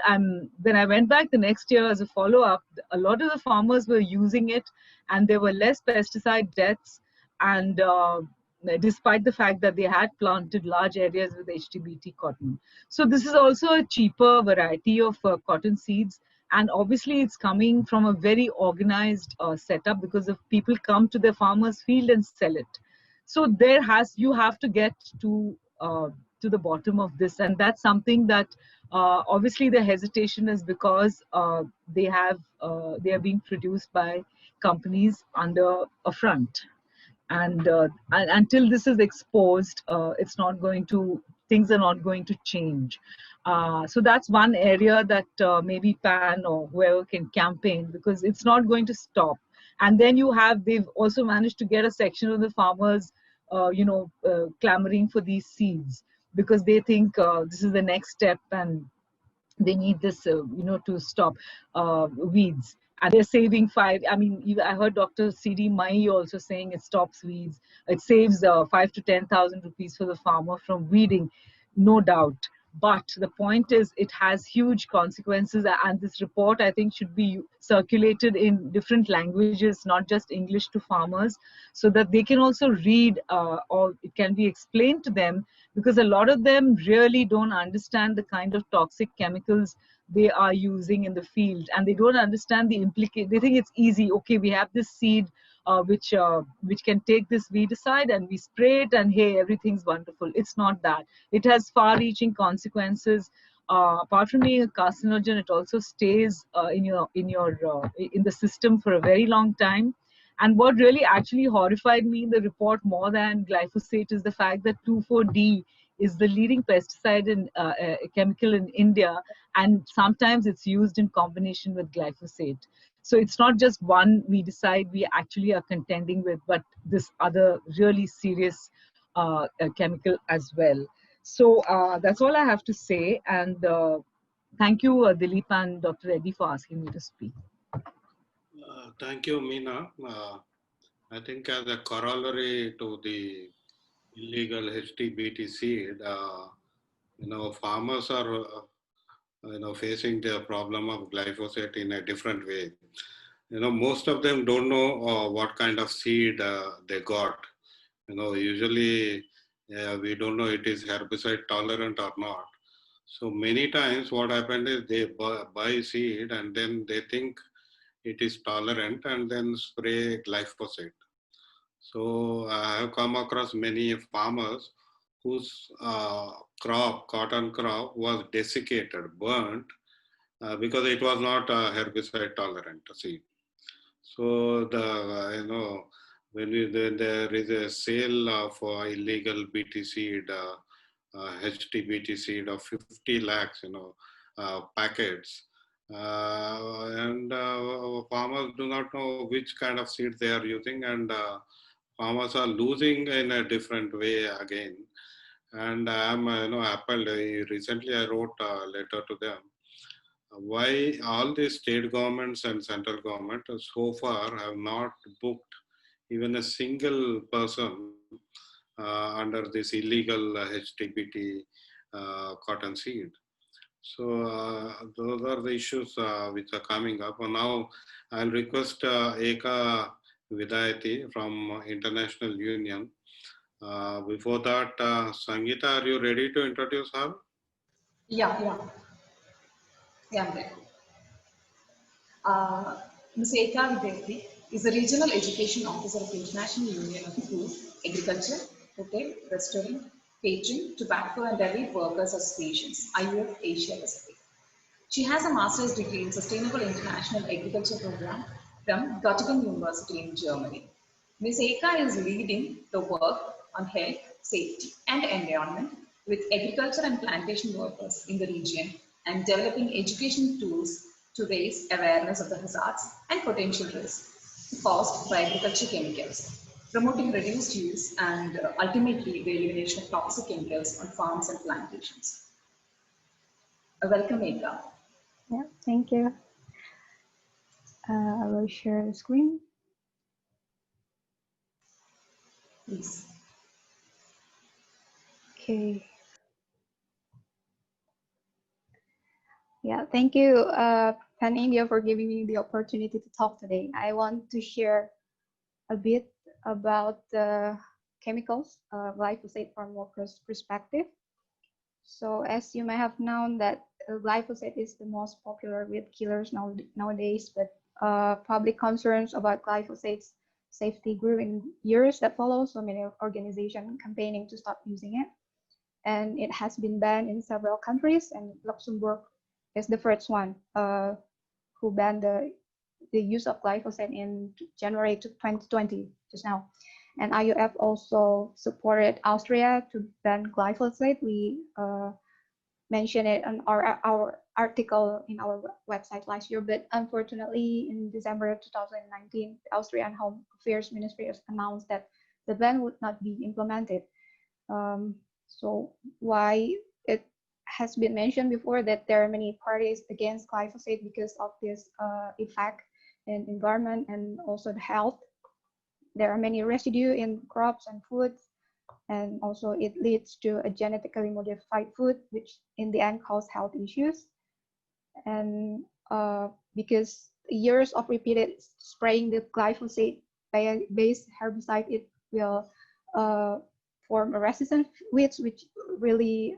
when I went back the next year as a follow-up, a lot of the farmers were using it, and there were less pesticide deaths, and despite the fact that they had planted large areas with HTBT cotton. So this is also a cheaper variety of cotton seeds, and obviously it's coming from a very organized setup, because of people come to their farmer's field and sell it. So you have to get to the bottom of this, and that's something that obviously the hesitation is because they are being produced by companies under a front, and until this is exposed, things are not going to change. So that's one area that maybe PAN or whoever can campaign, because it's not going to stop. And then they've also managed to get a section of the farmers clamoring for these seeds, because they think this is the next step, and they need this, to stop weeds. And they're saving I heard Dr. C.D. Mai also saying it stops weeds. It saves 5,000 to 10,000 rupees for the farmer from weeding, no doubt. But the point is, it has huge consequences, and this report, I think, should be circulated in different languages, not just English, to farmers, so that they can also read, or it can be explained to them, because a lot of them really don't understand the kind of toxic chemicals they are using in the field, and they don't understand the implication. They think it's easy. Okay, we have this seed which can take this weedicide, and we spray it, and hey, everything's wonderful. It's not that. It has far-reaching consequences. Apart from being a carcinogen, it also stays in the system for a very long time. And what really actually horrified me in the report more than glyphosate is the fact that 2,4-D is the leading pesticide chemical in India, and sometimes it's used in combination with glyphosate. So it's not just one weedicide we actually are contending with, but this other really serious chemical as well. So that's all I have to say. And thank you, Dilip and Dr. Reddy, for asking me to speak. Thank you, Meena. I think as a corollary to the illegal HTBT seed, farmers are facing the problem of glyphosate in a different way. Most of them don't know what kind of seed they got. Usually we don't know it is herbicide tolerant or not. So many times what happened is they buy seed, and then they think it is tolerant, and then spray glyphosate. So I have come across many farmers whose cotton crop was desiccated, burnt, because it was not herbicide tolerant seed. So when there is a sale for illegal BT seed, HTBT seed of 50 lakhs, packets, and farmers do not know which kind of seed they are using, and farmers are losing in a different way again. And I am, appalled. Recently I wrote a letter to them. Why all the state governments and central government so far have not booked even a single person under this illegal HTBT cotton seed. So those are the issues which are coming up. And now I'll request Eka Vidayati from International Union. Before that, Sangeeta, are you ready to introduce her? Yeah, I'm ready. Ms. Eka Vidyathi is the Regional Education Officer of the International Union of Food, Agriculture, Hotel, Restaurant, Catering, Tobacco and Dairy Workers Associations, IUF Asia Pacific. She has a master's degree in Sustainable International Agriculture Program from Göttingen University in Germany. Ms. Eka is leading the work on health, safety, and environment with agriculture and plantation workers in the region and developing education tools to raise awareness of the hazards and potential risks caused by agriculture chemicals, promoting reduced use and ultimately the elimination of toxic chemicals on farms and plantations. Welcome, Eka. Yeah, thank you. I will share the screen. Please. Okay. Yeah, thank you, Pan India, for giving me the opportunity to talk today. I want to share a bit about the chemicals, glyphosate from workers' perspective. So as you may have known that glyphosate is the most popular weed killers nowadays, but public concerns about glyphosate's safety grew in years that follow, so many organizations campaigning to stop using it. And it has been banned in several countries, and Luxembourg is the first one who banned the use of glyphosate in January 2020, just now. And IUF also supported Austria to ban glyphosate. We mentioned it on our article in our website last year, but unfortunately in December 2019, the Austrian Home Affairs Ministry has announced that the ban would not be implemented. So why it has been mentioned before that there are many parties against glyphosate because of this effect in environment and also the health. There are many residue in crops and foods, and also it leads to a genetically modified food, which in the end cause health issues. And because years of repeated spraying the glyphosate-based herbicide, it will form a resistant weeds, which really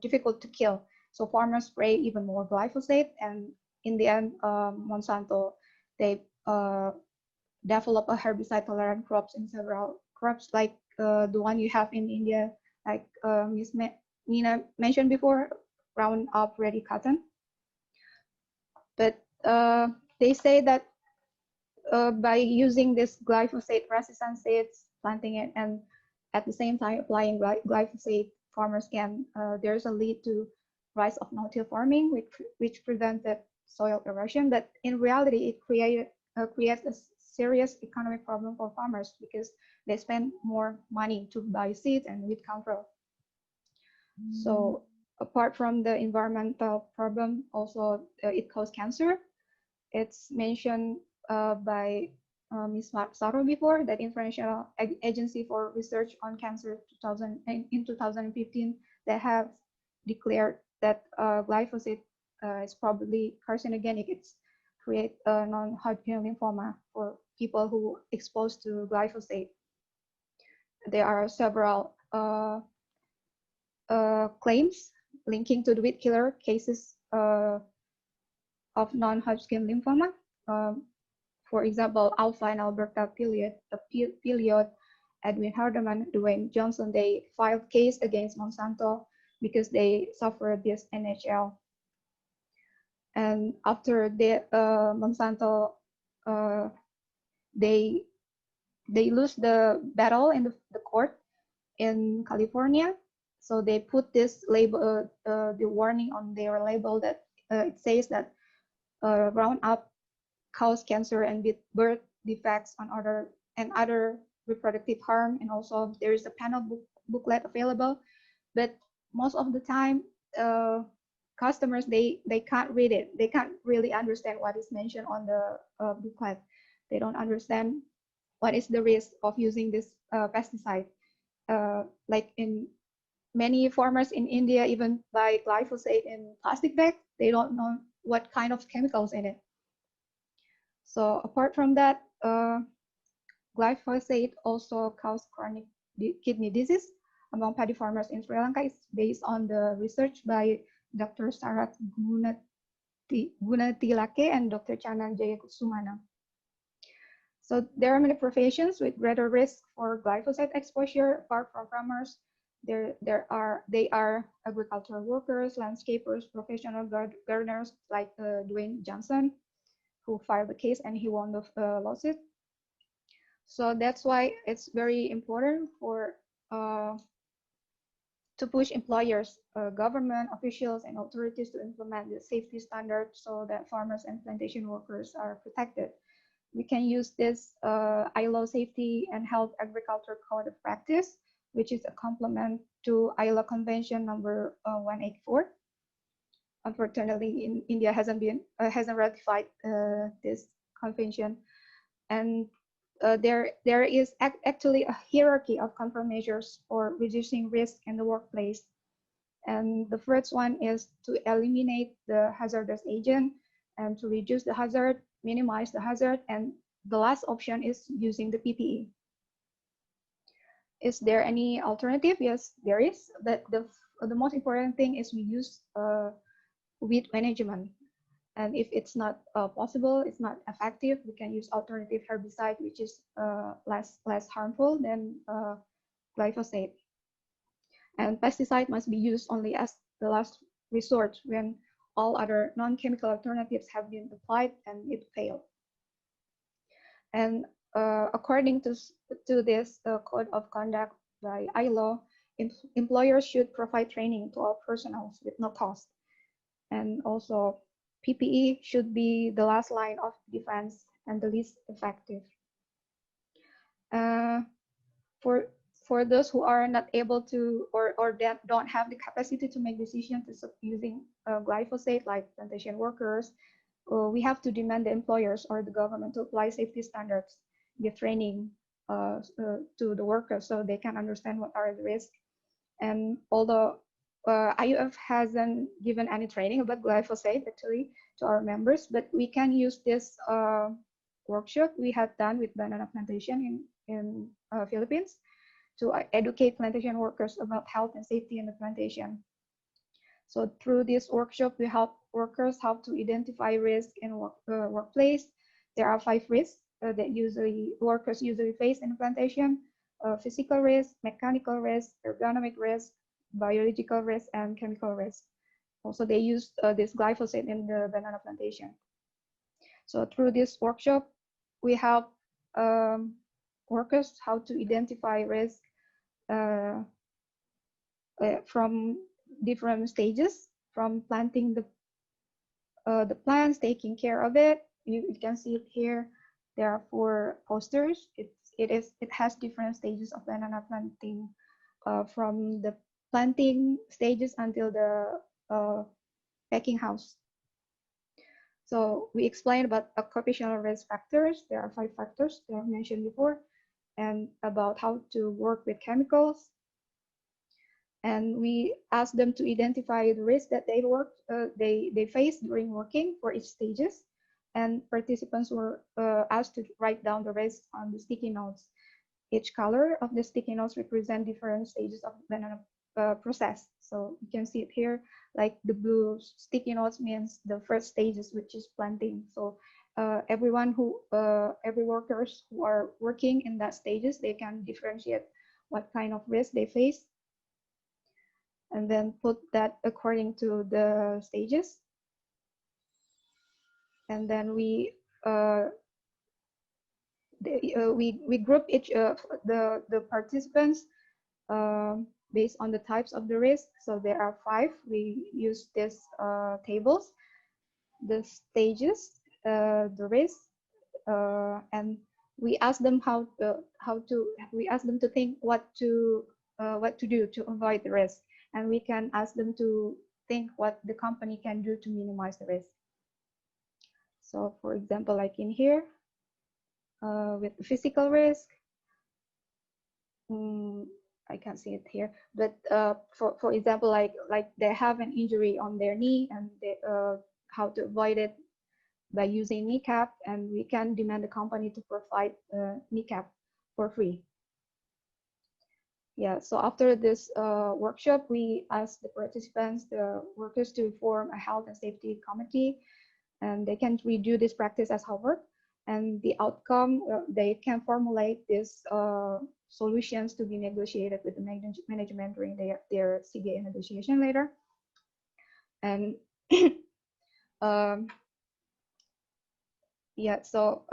difficult to kill. So farmers spray even more glyphosate, and in the end, Monsanto, they develop a herbicide-tolerant crops in several crops, like the one you have in India, like Ms. Nina mentioned before, Roundup ready cotton. But they say that by using this glyphosate-resistant seeds, planting it, and at the same time applying glyphosate, farmers can, there's a lead to rise of no-till farming, which prevented soil erosion. But in reality, it creates a serious economic problem for farmers because they spend more money to buy seeds and weed control. So apart from the environmental problem, also it causes cancer. It's mentioned by Ms. Saro before that International Agency for Research on Cancer in 2015, they have declared that glyphosate is probably carcinogenic. It's create a non-Hodgkin lymphoma for people who exposed to glyphosate. There are several claims linking to the weed killer cases of non-Hodgkin lymphoma. For example, Alpha and Alberta Pilliot, Edwin Hardeman, Dwayne Johnson, they filed case against Monsanto because they suffered this NHL. And after the Monsanto, they lose the battle in the court in California. So they put this label, the warning on their label that it says that Roundup cause cancer and birth defects on other reproductive harm, and also there is a panel booklet available, but most of the time customers they can't read it. They can't really understand what is mentioned on the booklet. They don't understand what is the risk of using this pesticide. Like in many farmers in India even buy glyphosate in plastic bag. They don't know what kind of chemicals in it. So apart from that, glyphosate also causes chronic kidney disease among paddy farmers in Sri Lanka. It's based on the research by Dr. Sarat Gunatilake and Dr. Chanan Jayakusumana. So there are many professions with greater risk for glyphosate exposure apart from farmers. They are agricultural workers, landscapers, professional gardeners like Dwayne Johnson, who filed the case and he won the lawsuit. So that's why it's very important for to push employers, government officials, and authorities to implement the safety standards so that farmers and plantation workers are protected. We can use this ILO Safety and Health Agriculture Code of Practice, which is a complement to ILO Convention number 184. Unfortunately, India hasn't ratified this convention, and there is actually a hierarchy of countermeasures for reducing risk in the workplace. And the first one is to eliminate the hazardous agent and to reduce the hazard, minimize the hazard, and the last option is using the PPE. Is there any alternative? Yes, there is. The most important thing is we use weed management. And if it's not possible, it's not effective, we can use alternative herbicide, which is less harmful than glyphosate. And pesticide must be used only as the last resort when all other non-chemical alternatives have been applied and it failed. And according to this code of conduct by ILO, employers should provide training to all personnel with no cost. And also PPE should be the last line of defense and the least effective. For those who are not able to or that don't have the capacity to make decisions using glyphosate, like plantation workers, we have to demand the employers or the government to apply safety standards, give training to the workers so they can understand what are the risks. And although IUF hasn't given any training about glyphosate actually to our members, but we can use this workshop we have done with banana plantation in Philippines to educate plantation workers about health and safety in the plantation. So through this workshop, we help workers how to identify risk in workplace. There are 5 risks that workers usually face in the plantation: physical risk, mechanical risk, ergonomic risk, biological risk, and chemical risk. Also, they use this glyphosate in the banana plantation. So through this workshop, we help workers how to identify risk from different stages, from planting the plants, taking care of it. You can see it here. There are 4 posters. It has different stages of banana planting, from the planting stages until the packing house. So we explained about occupational risk factors. There are 5 factors that I mentioned before, and about how to work with chemicals. And we asked them to identify the risks that they face during working for each stages. And participants were asked to write down the risks on the sticky notes. Each color of the sticky notes represent different stages of the banana process. So you can see it here, like the blue sticky notes means the first stages, which is planting. So every workers who are working in that stages, they can differentiate what kind of risk they face, and then put that according to the stages. And then we group each the participants based on the types of the risk. So there are 5. We use these tables, the stages, the risk, and we ask them we ask them to think what to do to avoid the risk, and we can ask them to think what the company can do to minimize the risk. So for example, like in here, with physical risk, I can't see it here, but for example, like they have an injury on their knee, and how to avoid it by using kneecap, and we can demand the company to provide kneecap for free. Yeah, so after this workshop, we asked the participants, the workers, to form a health and safety committee and they can redo this practice as homework. And the outcome, they can formulate these solutions to be negotiated with the management during their CBA negotiation later. And yeah, so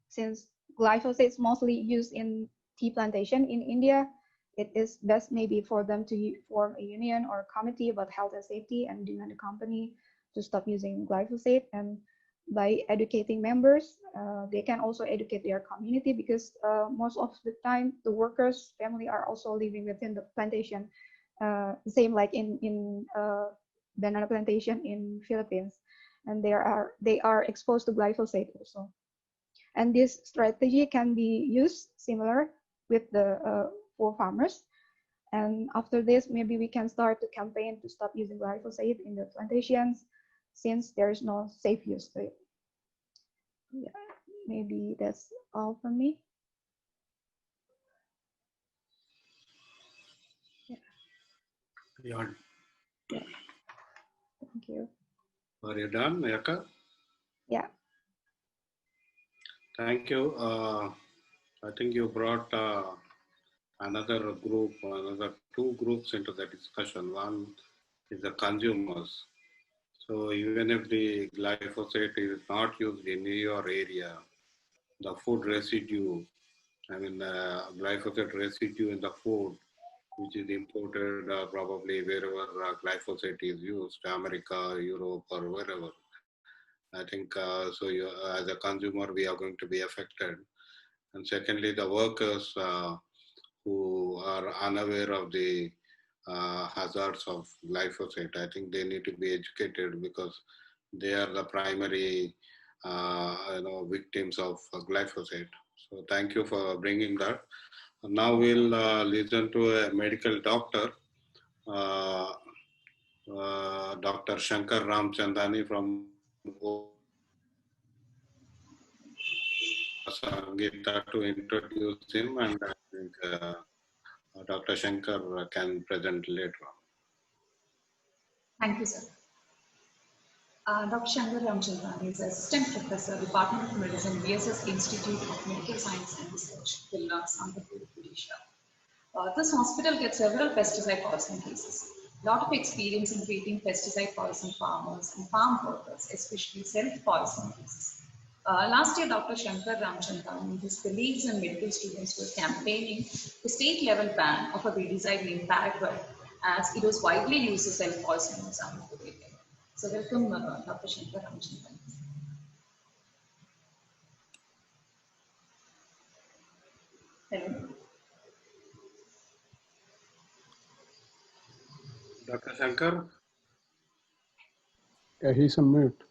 since glyphosate is mostly used in tea plantation in India, it is best maybe for them to form a union or a committee about health and safety and demand the company to stop using glyphosate. And by educating members, they can also educate their community, because most of the time the workers' family are also living within the plantation, same like in banana plantation in Philippines, and they are exposed to glyphosate also. And this strategy can be used similar with the for farmers. And after this, maybe we can start to campaign to stop using glyphosate in the plantations, since there is no safe use to it. Yeah, maybe that's all from me. Yeah. Yeah. Thank you. Are you done, Yaka? Yeah. Thank you. I think you brought another two groups into the discussion. One is the consumers. So even if the glyphosate is not used in your area, the food residue, glyphosate residue in the food, which is imported probably wherever glyphosate is used, America, Europe, or wherever. I think so. As a consumer, we are going to be affected. And secondly, the workers who are unaware of the hazards of glyphosate, I think they need to be educated, because they are the primary victims of glyphosate. So thank you for bringing that. Now we'll listen to a medical doctor, Dr. Shankar Ramchandani from Sangeeta to introduce him, and I think Dr. Shankar can present later on. Thank you, sir. Dr. Shankar Ramchandani is Assistant Professor, Department of Medicine, VSS Institute of Medical Science and Research, Vilnas, Andhra Pradesh, Odisha. This hospital gets several pesticide poisoning cases. A lot of experience in treating pesticide poison farmers and farm workers, especially self-poisoning cases. Last year, Dr. Shankar Ramchandani and his colleagues and medical students were campaigning the state-level ban of a pesticide named Paraquat, as it was widely used as self-poisoning in some of the area. So welcome, Dr. Shankar Ramchandani. Hello. Dr. Shankar? Yeah, he's on mute.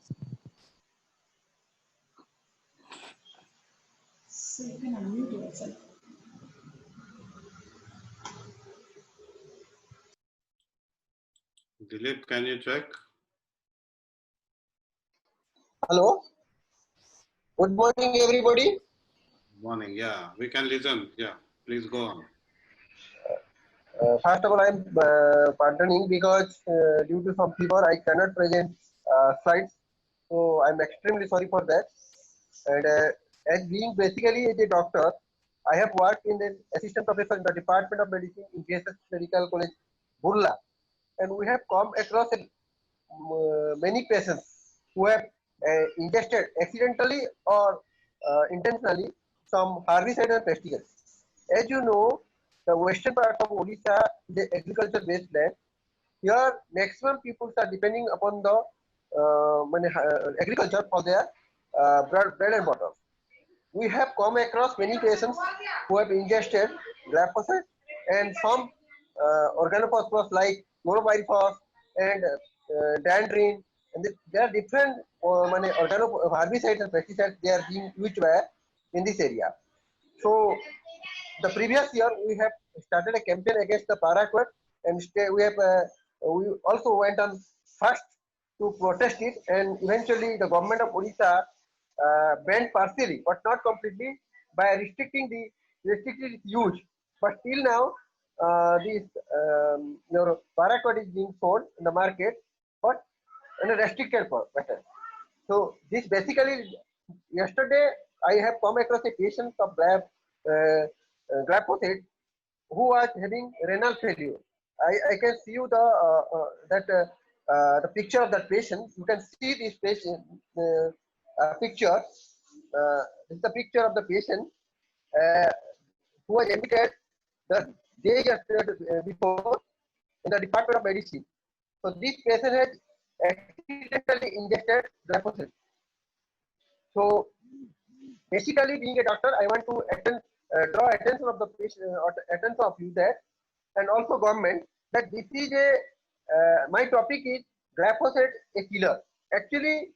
So you can unmute yourself. Dilip, can you check? Hello. Good morning, everybody. Good morning. Yeah, we can listen. Yeah, please go on. First of all, I'm pardoning because due to some fever, I cannot present slides. So I'm extremely sorry for that. And as being basically a doctor, I have worked in the assistant professor in the Department of Medicine in VSS Medical College, Burla. And we have come across many patients who have ingested accidentally or intentionally some herbicide and pesticides. As you know, the western part of Odisha is an agriculture-based land. Here, maximum people are depending upon the agriculture for their bread and butter. We have come across many patients who have ingested glyphosate and some organophosphorus like chlorpyrifos and dandrin, and there are different herbicides and pesticides they are being used by in this area. So the previous year we have started a campaign against the paraquat, and we also went on first to protest it, and eventually the government of Odisha banned partially but not completely by restricting its use. But till now this paraquat is being sold in the market, but in a restricted pattern. So this basically, yesterday I have come across a patient of glyphosate who was having renal failure. I can see you the picture of that patient. You can see this patient picture. This is the picture of the patient who was admitted the day before in the Department of Medicine. So this patient had accidentally ingested glyphosate. So basically, being a doctor, I want to draw attention of the patient, attention of you that, and also government, that this is a my topic is glyphosate a killer. Actually,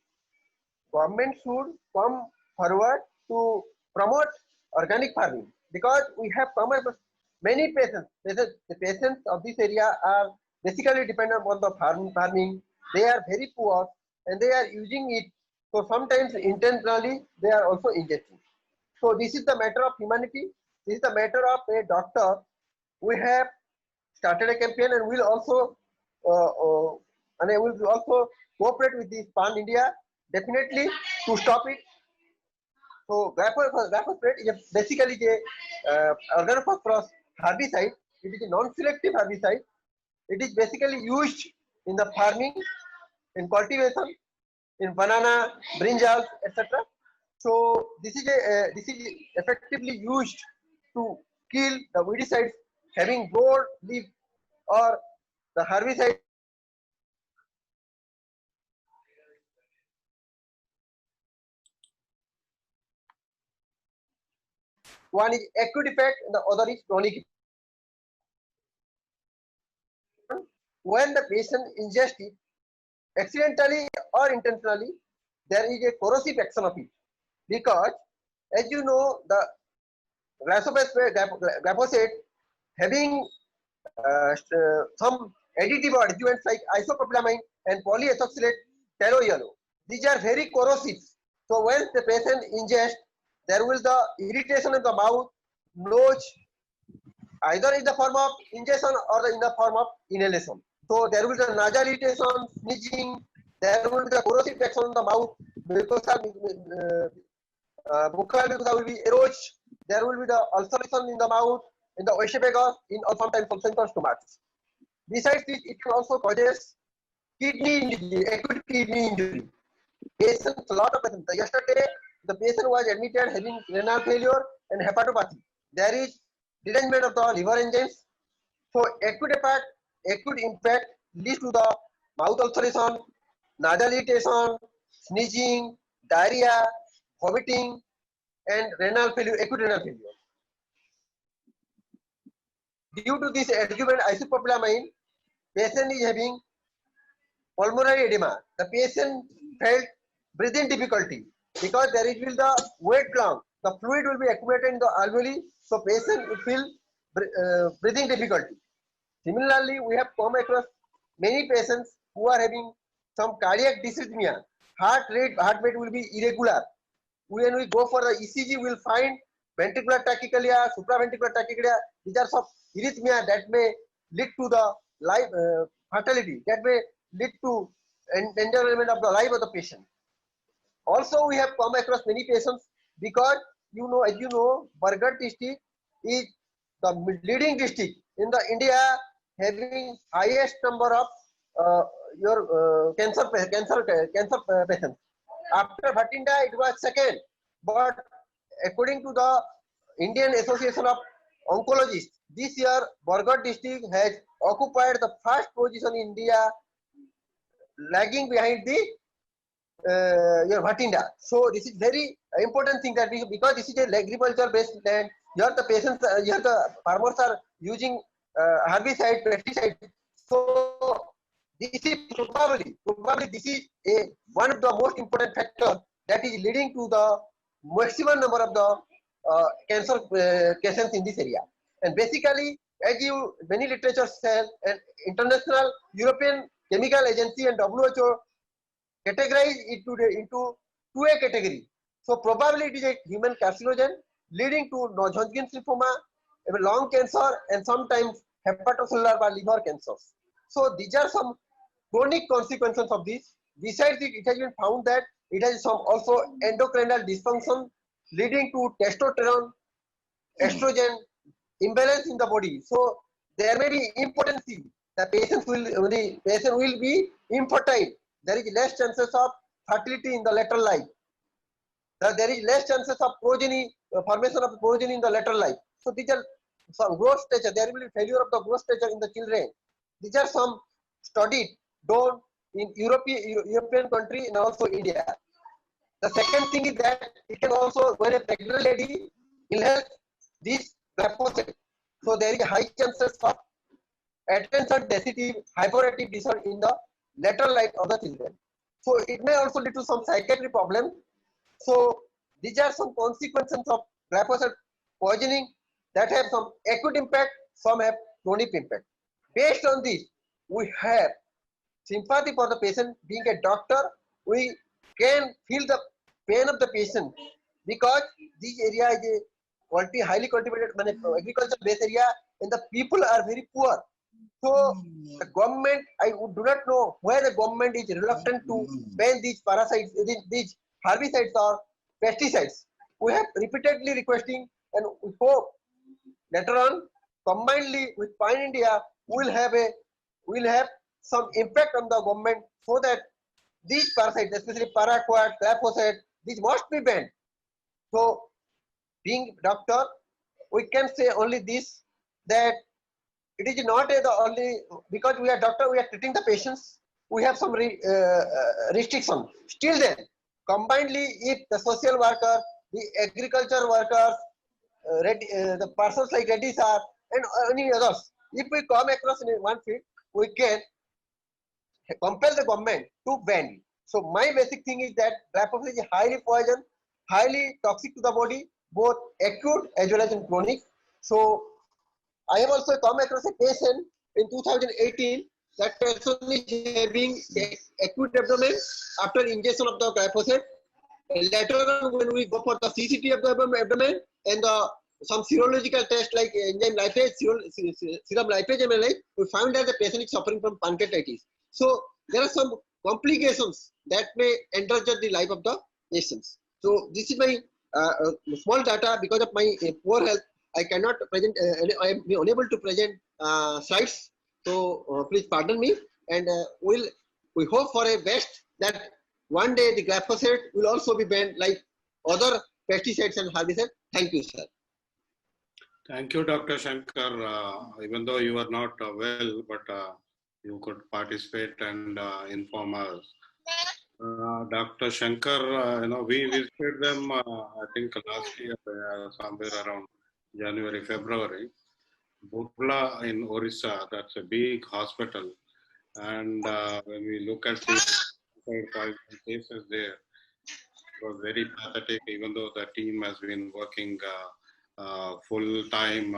government should come forward to promote organic farming, because we have come across many patients. The patients of this area are basically dependent on the farming. They are very poor and they are using it. So sometimes intentionally they are also ingesting. So this is the matter of humanity. This is the matter of a doctor. We have started a campaign and will also and I will also cooperate with this Pan India definitely to stop it. So glyphosate is basically a organophosphorus herbicide. It is a non-selective herbicide. It is basically used in the farming, in cultivation, in banana, brinjals, etc. So this is effectively used to kill the weedicides having broad leaf or the herbicide. One is acute effect and the other is chronic effect. When the patient ingests it, accidentally or intentionally, there is a corrosive action of it. Because, as you know, the glyphosate having some additive or adjuvants like isopropylamine and polyethoxylate tallow-yellow. These are very corrosive. So when the patient ingests, there will the irritation in the mouth, nose, either in the form of ingestion or in the form of inhalation. So there will be the nasal irritation, sneezing, there will be the corrosive action on the mouth, buccal mucosa will be eroded, there will be the ulceration in the mouth, in the esophagus, in or sometimes also in the stomach. Besides this, it can also causes kidney injury, acute kidney injury. Patients, a lot of patients. Yesterday, the patient was admitted having renal failure and hepatopathy. There is derangement of the liver enzymes. So acute impact leads to the mouth ulceration, nasal irritation, sneezing, diarrhea, vomiting, and renal failure, acute renal failure. Due to this adjuvant isopropylamine, patient is having pulmonary edema. The patient felt breathing difficulty because there will the wet lung. The fluid will be accumulated in the alveoli, so patient will feel breathing difficulty. Similarly, we have come across many patients who are having some cardiac dysrhythmia. Heart rate will be irregular. When we go for the ECG, we will find ventricular tachycardia, supraventricular tachycardia. These are some arrhythmia that may lead to the life fatality. That may lead to endangerment of the life of the patient. Also, we have come across many patients because as you know, Bargarh district is the leading district in the India, having highest number of cancer patients. After Bhatinda, it was second, but according to the Indian Association of Oncologists, this year Bargarh district has occupied the first position in India, lagging behind the Bhatinda. So this is very important thing that because this is a agriculture based land, here the patients, here the farmers are using herbicide, pesticide. So this is probably this is one of the most important factors that is leading to the maximum number of the cancer cases in this area. And basically, as many literature says, and international European Chemical Agency and WHO categorize it into 2A category. So probably it is a human carcinogen leading to non-Hodgkin's lymphoma, lung cancer, and sometimes hepatocellular or liver cancers. So these are some chronic consequences of this. Besides it, it has been found that It has some also endocrinal dysfunction leading to testosterone, estrogen imbalance in the body. So there may be impotency. The patient will be infertile. There is less chances of fertility in the later life. There is less chances of progeny, formation of progeny in the later life. So these are some growth stature. There will be failure of the growth stature in the children. These are some studies done in European country and also India. The second thing is that it can also, when a pregnant lady inhales this glyphosate, so there is a high chances of attention deficit hyperactive disorder in the later life of the children. So it may also lead to some psychiatric problem. So these are some consequences of glyphosate poisoning that have some acute impact, some have chronic impact. Based on this, we have sympathy for the patient. Being a doctor, we can feel the pain of the patient because this area is a highly cultivated agriculture based area and the people are very poor. So the government, I do not know where the government is reluctant to ban these parasites, these herbicides or pesticides. We have repeatedly requesting and we hope later on combinedly with Pine India will have some impact on the government so that these parasites, especially paraquat, glyphosate, these must be banned. So being doctor, we can say only this, that it is not the only, because we are doctor, we are treating the patients, we have some restriction. Still then, combinedly, if the social worker, the agriculture workers, the persons like Reddy's are, and any others, if we come across in one field, we can compel the government to ban it. So my basic thing is that glyphosate is highly poison, highly toxic to the body, both acute as well as in chronic. So I have also come across a patient in 2018 that person is having acute abdomen after ingestion of the glyphosate. Later on, when we go for the CCT of the abdomen and some serological test like enzyme lipase, serum lipase MLH, we found that the patient is suffering from pancreatitis. So there are some complications that may endanger the life of the patients. So this is my small data. Because of my poor health, I cannot present, I am unable to present slides. So please pardon me, and we hope for a best that one day the glyphosate will also be banned like other pesticides and herbicides. Thank you, sir. Thank you, Dr. Shankar. Even though you are not well, but you could participate and inform us. Dr. Shankar, we visited them, I think last year, somewhere around January, February. Butla in Orissa, that's a big hospital. And when we look at the cases there, it was very pathetic, even though the team has been working full time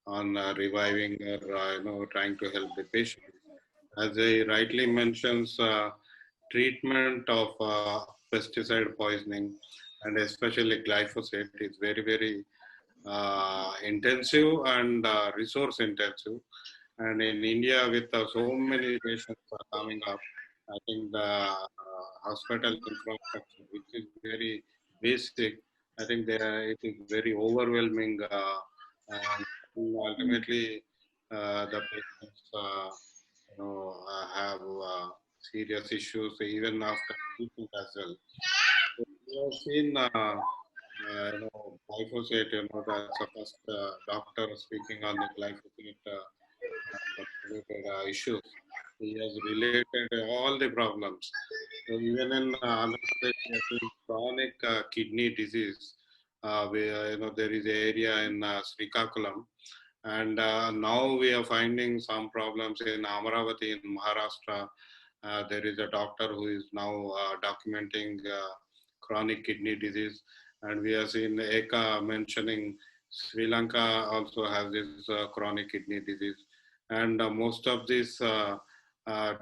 on reviving or trying to help the patient. As he rightly mentions, treatment of pesticide poisoning and especially glyphosate is very, very intensive and resource intensive. And in India, with so many patients coming up, I think the hospital infrastructure, which is very basic, I think it is very overwhelming. And ultimately, the patients have serious issues even after treatment as well. So we have seen glyphosate, that's the first doctor speaking on the glyphosate related issues. He has related all the problems. So even in Andhra Pradesh, chronic kidney disease, where there is an area in Srikakulam, and now we are finding some problems in Amaravati in Maharashtra. There is a doctor who is now documenting chronic kidney disease, and we have seen Eka mentioning Sri Lanka also has this chronic kidney disease, and most of these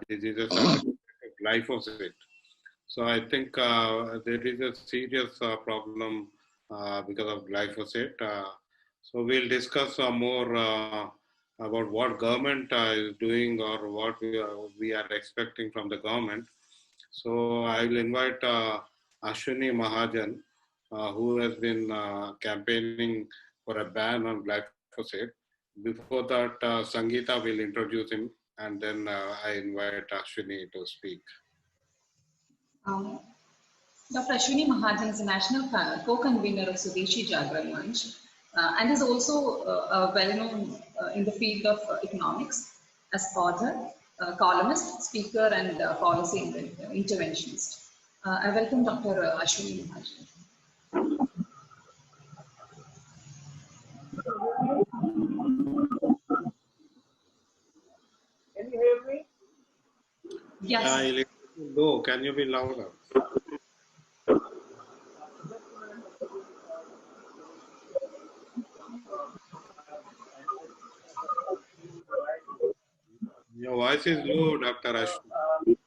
diseases are glyphosate. So I think there is a serious problem because of glyphosate. So we'll discuss more about what government is doing or what we are expecting from the government. So I will invite Ashwini Mahajan, who has been campaigning for a ban on glyphosate. Before that, Sangeeta will introduce him, and then I invite Ashwini to speak. Dr. Ashwini Mahajan is a national co-convener of Swadeshi Jagran Manch and is also well-known in the field of economics as author, columnist, speaker, and policy interventionist. I welcome Dr. Ashwini Mahajan. Can you hear me? Yes. Low. Can you be louder? Your voice is low, Dr. Ashwini.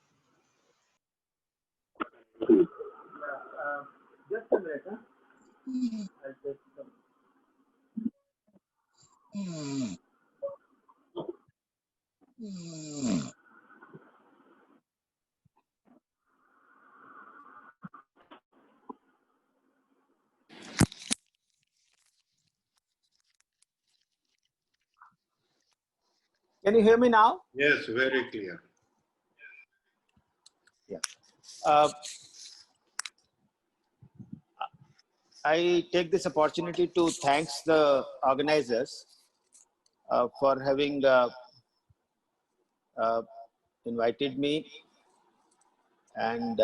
Just a minute. Huh? I'll take some. Can you hear me now? Yes, very clear. Yeah. I take this opportunity to thank the organizers for having invited me and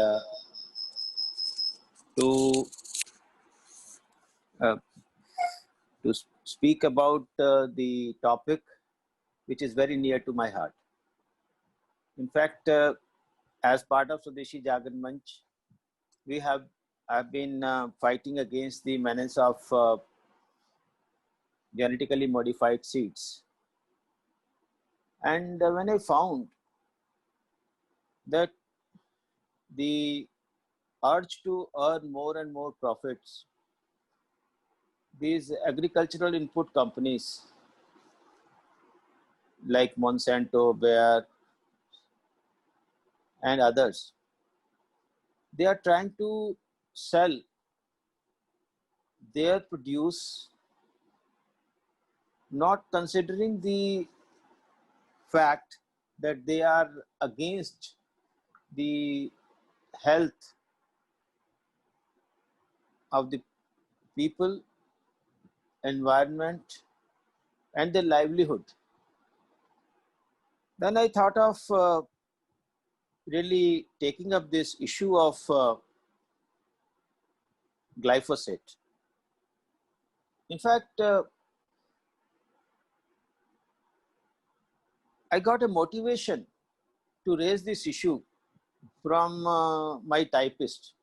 to speak about the topic which is very near to my heart. In fact, as part of Swadeshi Jagran Manch, I've been fighting against the menace of genetically modified seeds. And when I found that the urge to earn more and more profits, these agricultural input companies like Monsanto, Bayer, and others, they are trying to sell their produce not considering the fact that they are against the health of the people, environment, and their livelihood. Then I thought of really taking up this issue of glyphosate. In fact, I got a motivation to raise this issue from my typist.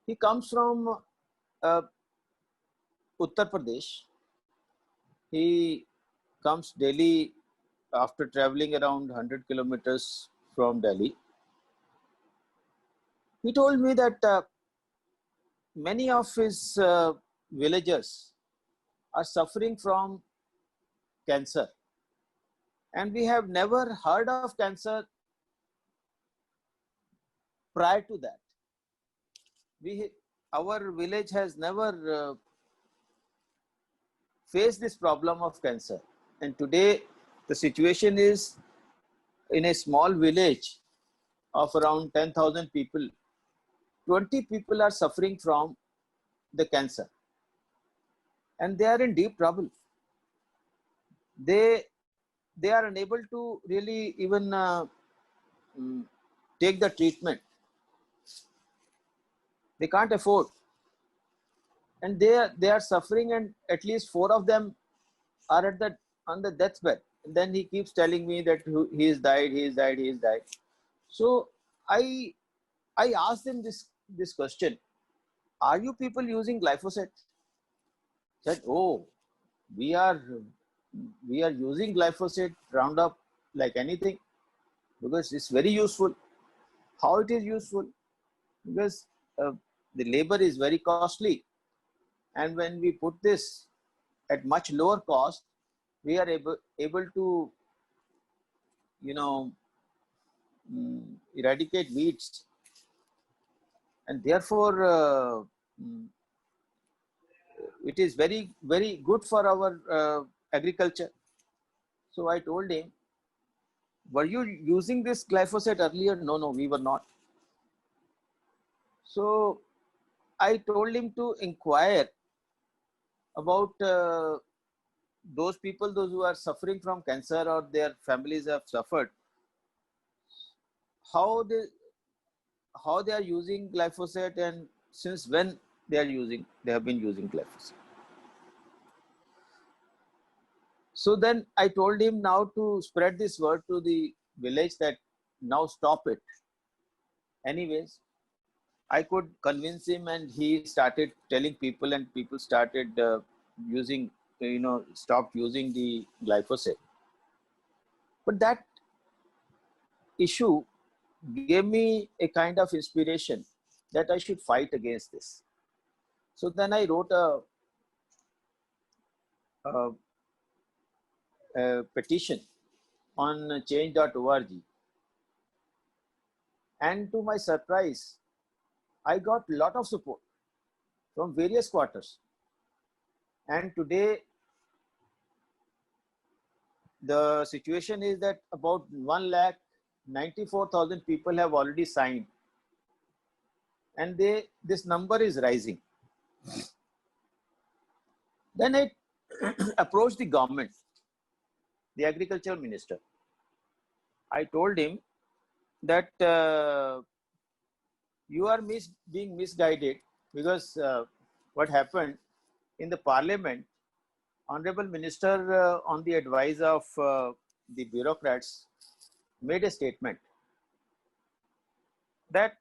He comes from Uttar Pradesh. He comes daily after traveling around 100 kilometers from Delhi. He told me that many of his villagers are suffering from cancer. And we have never heard of cancer prior to that. Our village has never faced this problem of cancer. And today, the situation is in a small village of around 10,000 people, 20 people are suffering from the cancer. And they are in deep trouble. They are unable to really even take the treatment. They can't afford. And they are suffering, and at least 4 of them are on the deathbed. And then he keeps telling me that he has died. So I asked him this question: are you people using glyphosate? He said, oh, we are using glyphosate, Roundup, like anything, because it's very useful. How it is useful? Because the labor is very costly, and when we put this at much lower cost, we are able to, eradicate weeds and therefore it is very, very good for our agriculture. So I told him, were you using this glyphosate earlier? No, no, we were not. So I told him to inquire about those people, those who are suffering from cancer or their families have suffered, how they are using glyphosate and since when they have been using glyphosate. So then I told him now to spread this word to the village that now stop it. Anyways, I could convince him and he started telling people and people started using, stopped using the glyphosate. But that issue gave me a kind of inspiration that I should fight against this. So then I wrote a petition on change.org, and to my surprise, I got a lot of support from various quarters. And today, the situation is that about 1,94,000 people have already signed, and this number is rising. Then I approached the government, the agriculture minister. I told him that you are being misguided, because what happened in the parliament, honorable minister on the advice of the bureaucrats made a statement that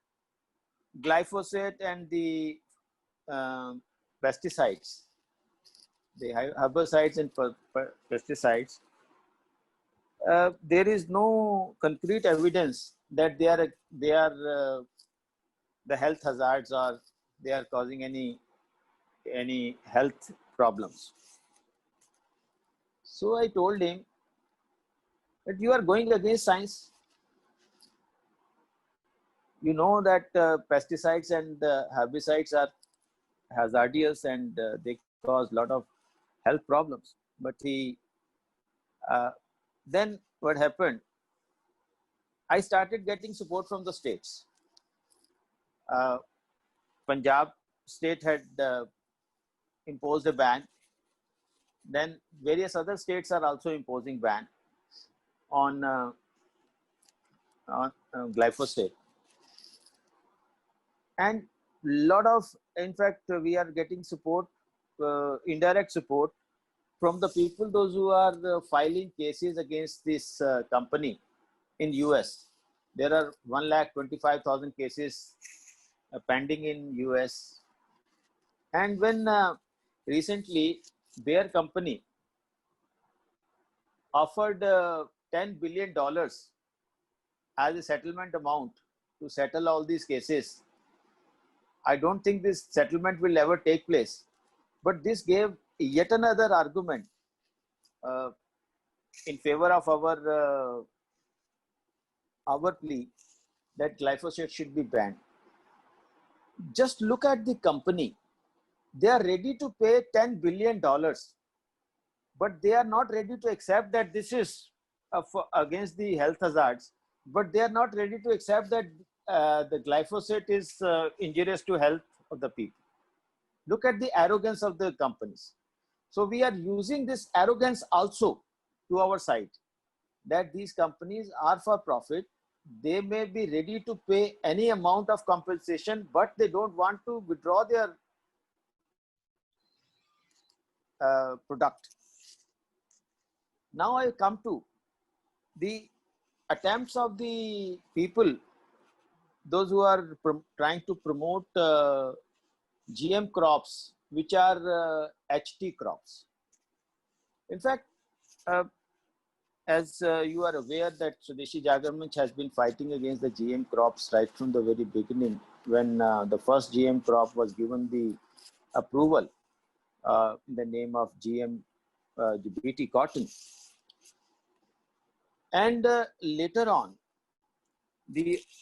glyphosate and the pesticides, the herbicides and pesticides, there is no concrete evidence that they are the health hazards or they are causing any health problems. So I told him that you are going against science. You know that pesticides and herbicides are hazardous and they cause a lot of health problems. But then what happened? I started getting support from the states. Punjab state had imposed a ban. Then various other states are also imposing ban on glyphosate. And lot of, in fact, we are getting support, indirect support from the people, those who are filing cases against this company in US. There are 1,25,000 cases pending in US. And when recently their company offered $10 billion as a settlement amount to settle all these cases, I don't think this settlement will ever take place. But this gave yet another argument in favor of our plea that glyphosate should be banned. Just look at the company. They are ready to pay $10 billion, but they are not ready to accept that this is against the health hazards, but they are not ready to accept that the glyphosate is injurious to health of the people. Look at the arrogance of the companies. So we are using this arrogance also to our side, that these companies are for profit. They may be ready to pay any amount of compensation, but they don't want to withdraw their product. Now I come to the attempts of the people, those who are trying to promote GM crops, which are HT crops. In fact, as you are aware that Swadeshi Jagarmanch has been fighting against the GM crops right from the very beginning, when the first GM crop was given the approval in the name of GM BT cotton. And later on,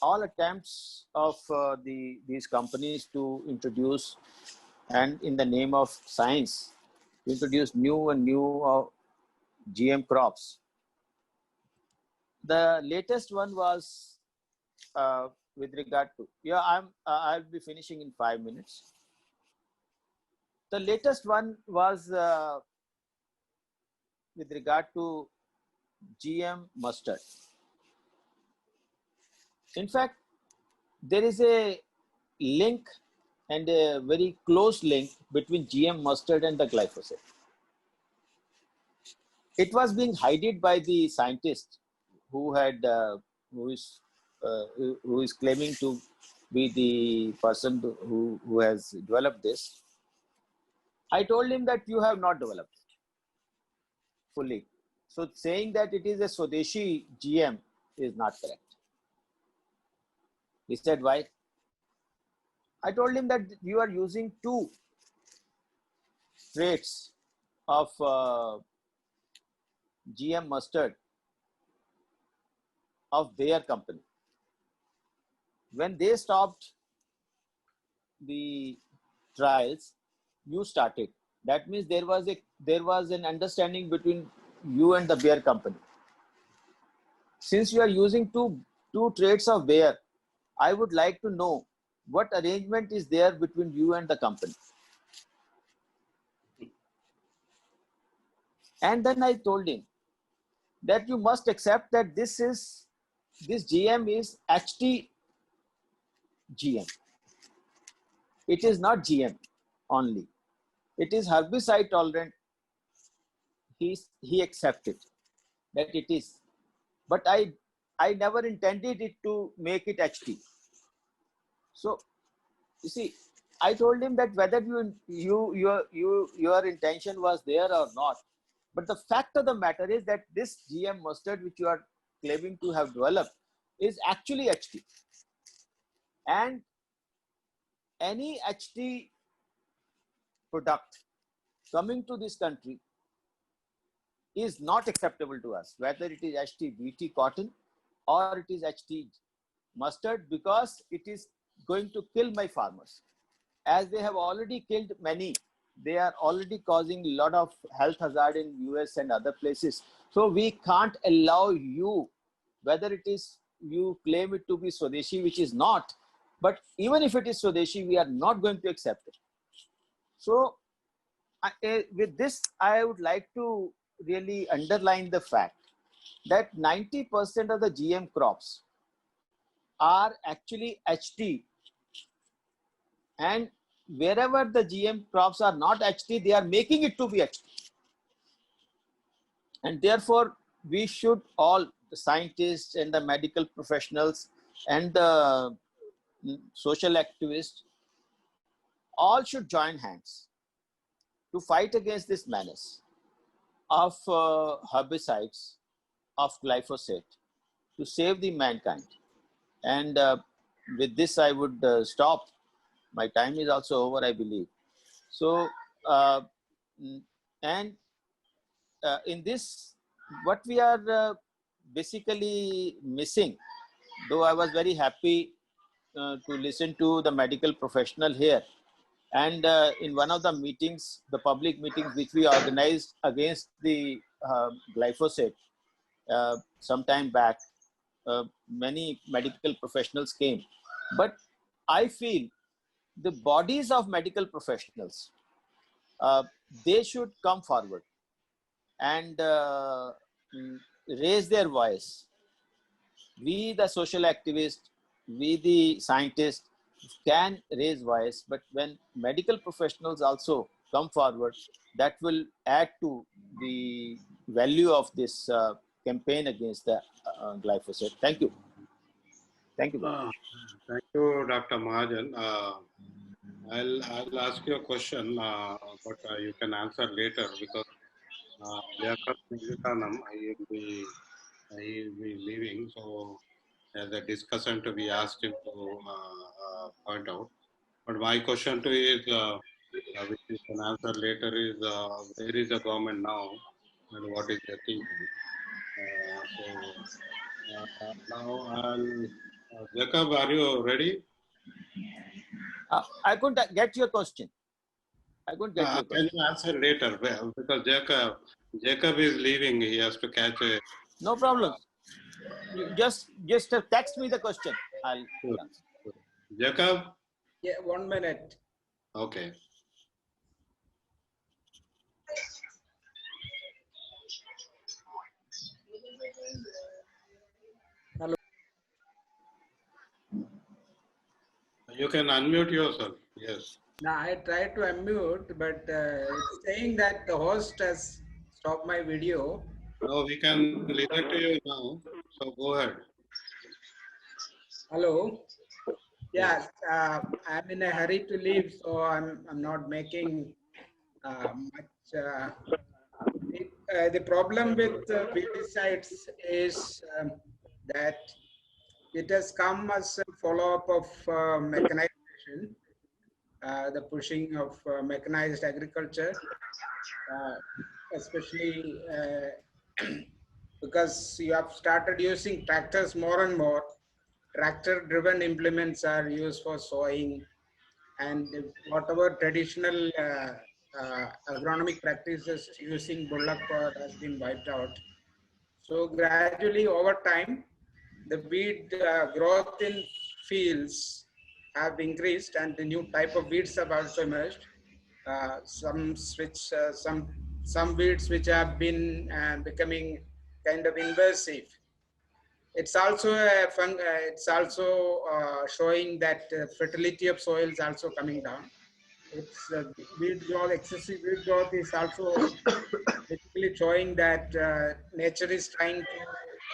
all attempts of these companies to introduce, and in the name of science, introduce new and new GM crops. The latest one was with regard to, I'll be finishing in 5 minutes. The latest one was with regard to GM mustard. In fact, there is a link, and a very close link, between GM mustard and the glyphosate. It was being hidden by the scientist who is claiming to be the person who has developed this. I told him that you have not developed it fully. So saying that it is a Swadeshi GM is not correct. He said, why? I told him that you are using 2 traits of GM mustard of their company. When they stopped the trials, you started. That means there was an understanding between you and the Bayer company. Since you are using two traits of Bayer, I would like to know what arrangement is there between you and the company. And then I told him that you must accept that this GM is HT GM. It is not GM only. It is herbicide tolerant. He accepted that it is. But I never intended it to make it HT. So you see, I told him that whether your intention was there or not, but the fact of the matter is that this GM mustard which you are claiming to have developed is actually HT. And any HT product coming to this country is not acceptable to us, whether it is HT BT cotton or it is HT mustard, because it is going to kill my farmers. As they have already killed many, they are already causing a lot of health hazard in US and other places. So we can't allow you, whether it is you claim it to be Swadeshi, which is not, but even if it is Swadeshi, we are not going to accept it. So with this, I would like to really underline the fact that 90% of the GM crops are actually HT, and wherever the GM crops are not HT, they are making it to be HT. And therefore, we should all, the scientists and the medical professionals and the social activists, all should join hands to fight against this menace of herbicides, of glyphosate, to save the mankind. And with this, I would stop. My time is also over, I believe. So, in this, what we are basically missing, though I was very happy to listen to the medical professional here. And in one of the meetings, the public meetings which we organized against the glyphosate some time back, many medical professionals came. But I feel the bodies of medical professionals, they should come forward and raise their voice. We, the social activists, we, the scientists, can raise voice, but when medical professionals also come forward, that will add to the value of this campaign against the glyphosate. Thank you. Thank you. Thank you, Dr. Mahajan. I'll ask you a question, but you can answer later, because he will be leaving. So as a discussant, we asked him to point out. But my question to you is, which you can answer later, is where is the government now and what is their thinking? Now Jacob, are you ready? I couldn't get your question. I couldn't get your Can question. you answer later? Well, because Jacob is leaving. He has to catch a. No problem. You just text me the question. I'll answer. Jacob? Yeah, 1 minute. Okay. Hello. You can unmute yourself. Yes. Now I tried to unmute, but it's saying that the host has stopped my video. No, we can listen to you now. So go ahead. Hello. Yes, I'm in a hurry to leave, so I'm not making much. The problem with pesticides is that it has come as a follow-up of mechanization, the pushing of mechanized agriculture, especially because you have started using tractors more and more. Tractor-driven implements are used for sowing, and whatever traditional agronomic practices using bullock power has been wiped out. So gradually over time, the weed growth in fields have increased, and the new type of weeds have also emerged. Some weeds which have been becoming kind of invasive. It's also showing that fertility of soil is also coming down. It's weed growth, excessive weed growth is also basically showing that nature is trying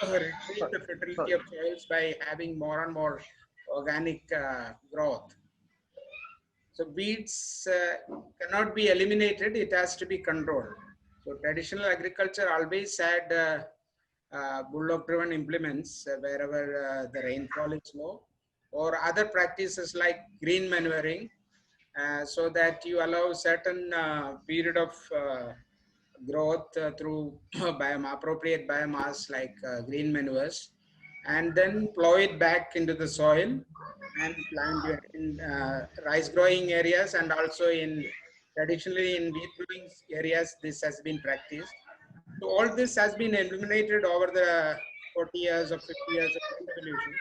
to retrieve the fertility of soils by having more and more organic growth. So weeds cannot be eliminated, it has to be controlled. So traditional agriculture always had bullock-driven implements wherever the rainfall is low, or other practices like green manuring, so that you allow certain period of growth through appropriate biomass like green manures, and then plow it back into the soil and plant in rice growing areas, and also in traditionally in wheat growing areas this has been practiced. So all this has been eliminated over the 40 years or 50 years of evolution,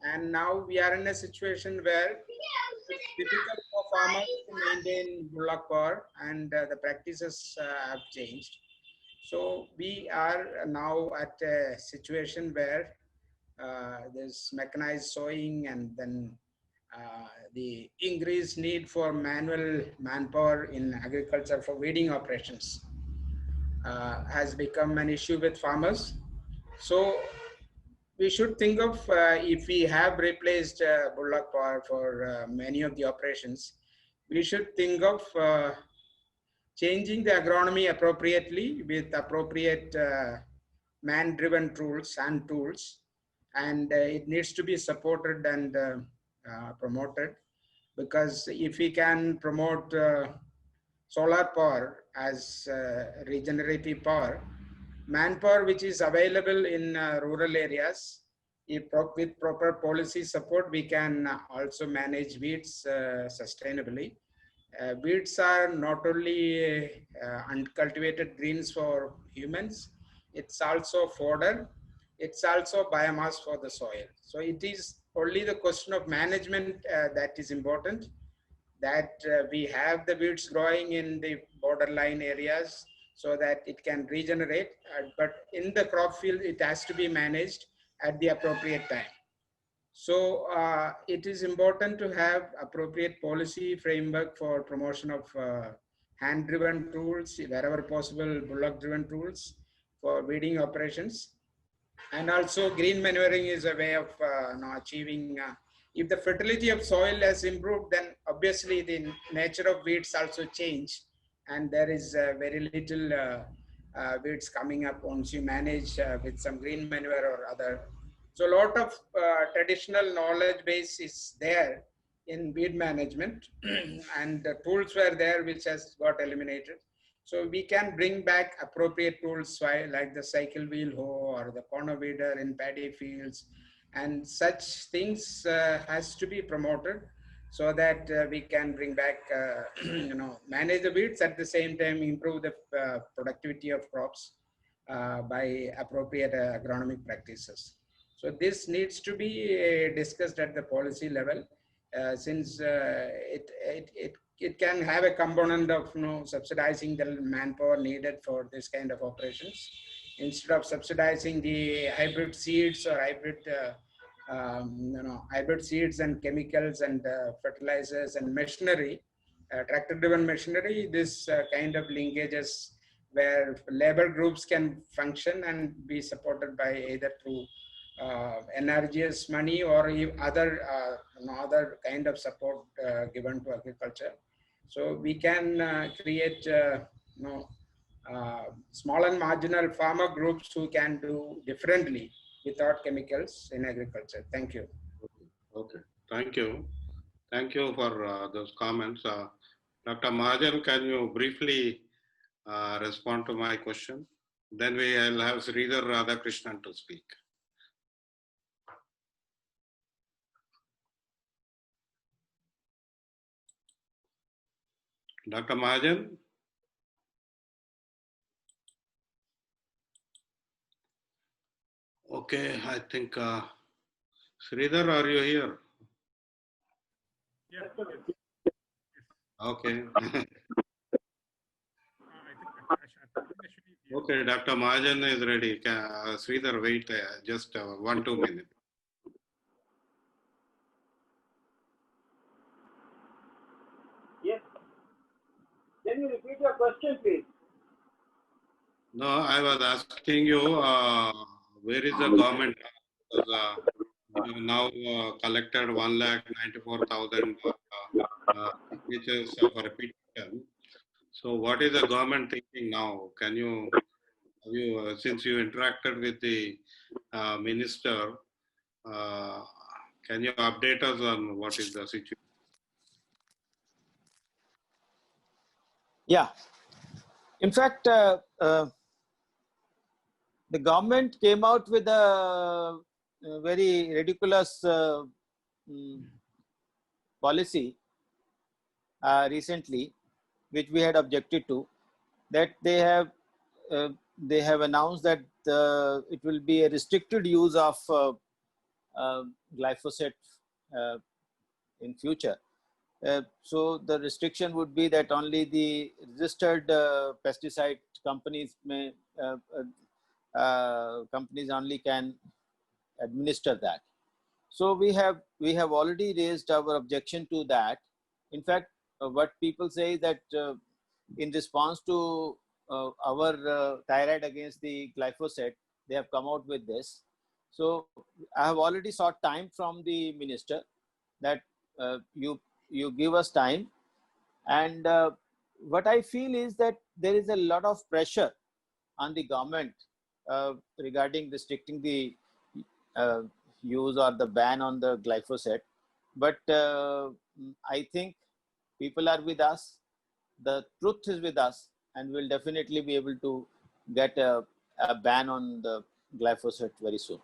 and now we are in a situation where it's difficult for farmers to maintain bullock power, and the practices have changed. So we are now at a situation where there's mechanized sowing, and then the increased need for manual manpower in agriculture for weeding operations has become an issue with farmers. So we should think of if we have replaced bullock power for many of the operations, we should think of changing the agronomy appropriately with appropriate man-driven tools and tools, and it needs to be supported and promoted, because if we can promote solar power as regenerative power, manpower which is available in rural areas, with proper policy support, we can also manage weeds sustainably. Weeds are not only uncultivated greens for humans, it's also fodder, it's also biomass for the soil. So it is only the question of management that is important, that we have the weeds growing in the borderline areas so that it can regenerate, but in the crop field, it has to be managed at the appropriate time. So it is important to have appropriate policy framework for promotion of hand-driven tools, wherever possible, bullock-driven tools for weeding operations. And also green manuring is a way of achieving, if the fertility of soil has improved, then obviously the nature of weeds also change, and there is very little weeds coming up once you manage with some green manure or other. So a lot of traditional knowledge base is there in weed management and the tools were there which has got eliminated. So we can bring back appropriate tools like the cycle wheel hoe or the corner weeder in paddy fields, and such things has to be promoted so that we can bring back, manage the weeds, at the same time improve the productivity of crops by appropriate agronomic practices. So this needs to be discussed at the policy level, since it can have a component of subsidizing the manpower needed for this kind of operations, instead of subsidizing the hybrid seeds or hybrid seeds and chemicals and fertilizers and machinery, tractor-driven machinery. This kind of linkages where labor groups can function and be supported by either through NRGS money or other kind of support given to agriculture. So we can create small and marginal farmer groups who can do differently without chemicals in agriculture. Thank you. Okay, thank you. Thank you for those comments. Dr. Mahajan, can you briefly respond to my question? Then I'll have Sridhar Radhakrishnan to speak. Dr. Mahajan? Okay, I think, Sridhar, are you here? Yes. Okay. Okay, Dr. Mahajan is ready. Sridhar, wait just 1-2 minutes. Yes. Can you repeat your question, please? No, I was asking you, where is the government? Because you have now collected 1,94,000 signatures for a petition. So what is the government thinking now? Can you, since you interacted with the minister, can you update us on what is the situation? Yeah. In fact, the government came out with a very ridiculous policy recently, which we had objected to, that they have announced that it will be a restricted use of glyphosate in future. So the restriction would be that only the registered pesticide companies companies only can administer that. So we have already raised our objection to that. In fact, what people say is that in response to our tirade against the glyphosate, they have come out with this. So I have already sought time from the minister that you give us time. And what I feel is that there is a lot of pressure on the government regarding restricting the use or the ban on the glyphosate. But I think people are with us. The truth is with us, and we'll definitely be able to get a ban on the glyphosate very soon.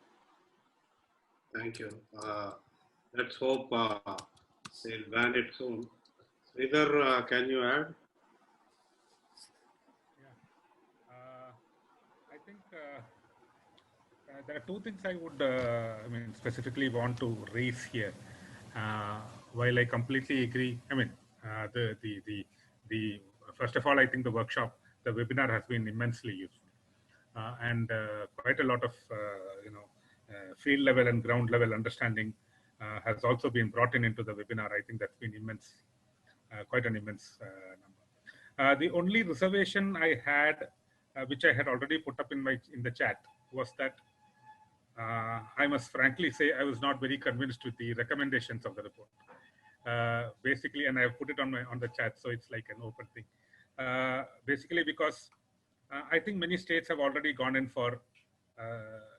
Thank you. Let's hope they'll ban it soon. Sridhar, can you add? I think there are two things I would, specifically want to raise here. While I completely agree, the first of all, I think the workshop, the webinar has been immensely used, and quite a lot of field level and ground level understanding has also been brought into the webinar. I think that's been immense, quite an immense number. The only reservation I had, which I had already put up in the chat, was that I must frankly say I was not very convinced with the recommendations of the report. Basically, and I have put it on the chat, so it's like an open thing. Basically, because I think many states have already gone in for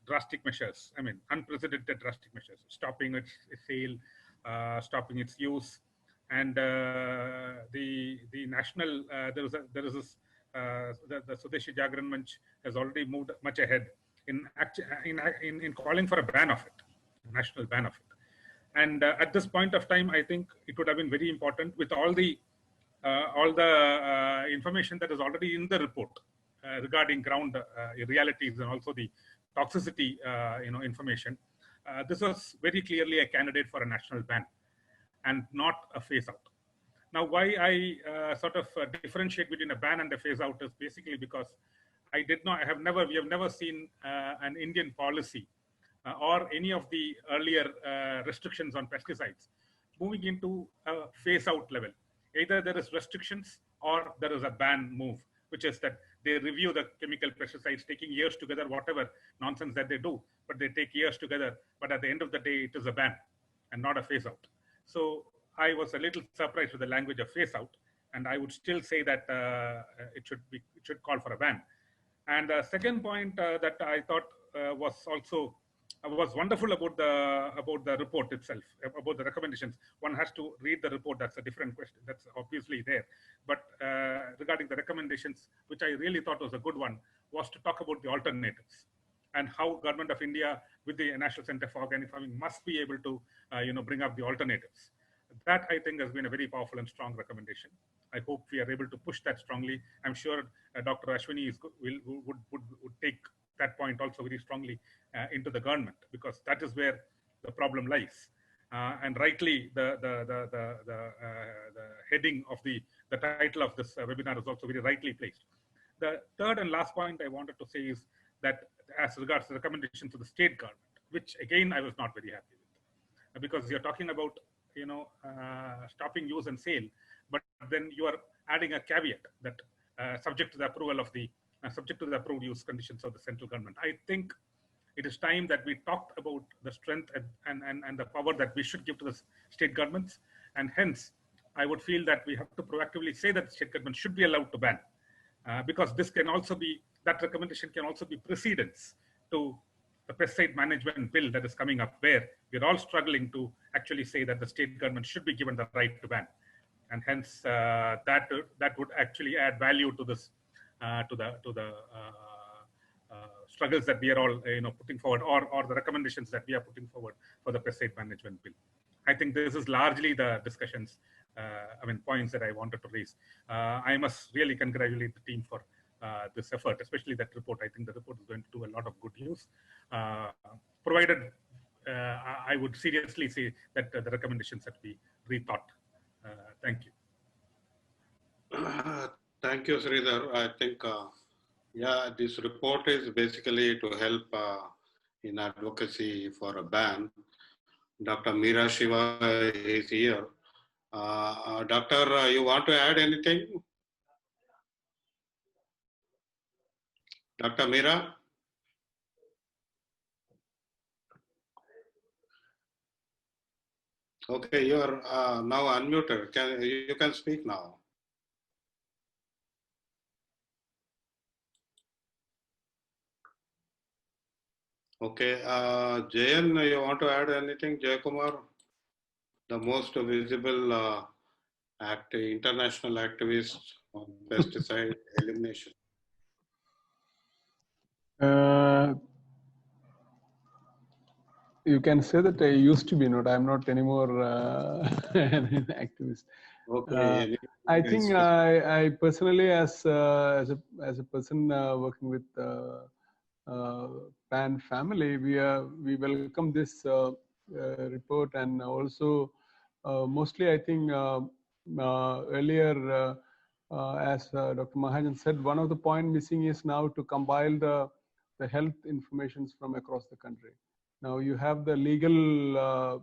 drastic measures. I mean, unprecedented drastic measures, stopping its sale, stopping its use, and the national there is this the Swadeshi Jagran Manch has already moved much ahead in calling for a ban of it. national ban of it. And at this point of time, I think it would have been very important with all the information that is already in the report regarding ground realities and also the toxicity, information. This was very clearly a candidate for a national ban and not a phase out. Now, why I differentiate between a ban and a phase out is basically because we have never seen an Indian policy or any of the earlier restrictions on pesticides moving into a phase out level. Either there is restrictions or there is a ban move, which is that they review the chemical pesticides, taking years together, whatever nonsense that they do, but they take years together. But at the end of the day, it is a ban and not a phase out. So I was a little surprised with the language of phase out, and I would still say that it should call for a ban. And the second point that I thought was wonderful about the report itself, about the recommendations. One has to read the report. That's a different question. That's obviously there. But regarding the recommendations, which I really thought was a good one, was to talk about the alternatives and how Government of India with the National Center for Organic Farming must be able to bring up the alternatives. That, I think, has been a very powerful and strong recommendation. I hope we are able to push that strongly. I'm sure Dr. Ashwini would take that point also very strongly into the government, because that is where the problem lies. And rightly, the heading of the title of this webinar is also very rightly placed. The third and last point I wanted to say is that as regards to the recommendations to the state government, which again I was not very happy with, because you're talking about stopping use and sale, but then you are adding a caveat that subject to the approval of the subject to the approved use conditions of the central government. I think it is time that we talked about the strength and the power that we should give to the state governments, and hence I would feel that we have to proactively say that the state government should be allowed to ban, because this can also be, that recommendation can also be precedence to the pesticide management bill that is coming up, where we're all struggling to actually say that the state government should be given the right to ban, and hence that would actually add value to this to the struggles that we are all putting forward, or the recommendations that we are putting forward for the pesticide management bill. I think this is largely the discussions, points that I wanted to raise. I must really congratulate the team for this effort, especially that report. I think the report is going to do a lot of good use, provided I would seriously say that the recommendations have to be rethought. Thank you. Thank you, Sridhar. I think, yeah, this report is basically to help in advocacy for a ban. Dr. Meera Shiva is here. Doctor, you want to add anything? Dr. Meera? Okay, you are now unmuted. You can speak now. Okay, Jayan, you want to add anything? Jayakumar, the most visible international activist on pesticide elimination. You can say that I used to be, I'm not anymore an activist. Okay. I think I personally, as a person working with PAN family, we welcome this report, and also mostly I think earlier, as Dr. Mahajan said, one of the point missing is now to compile the health informations from across the country. Now you have the legal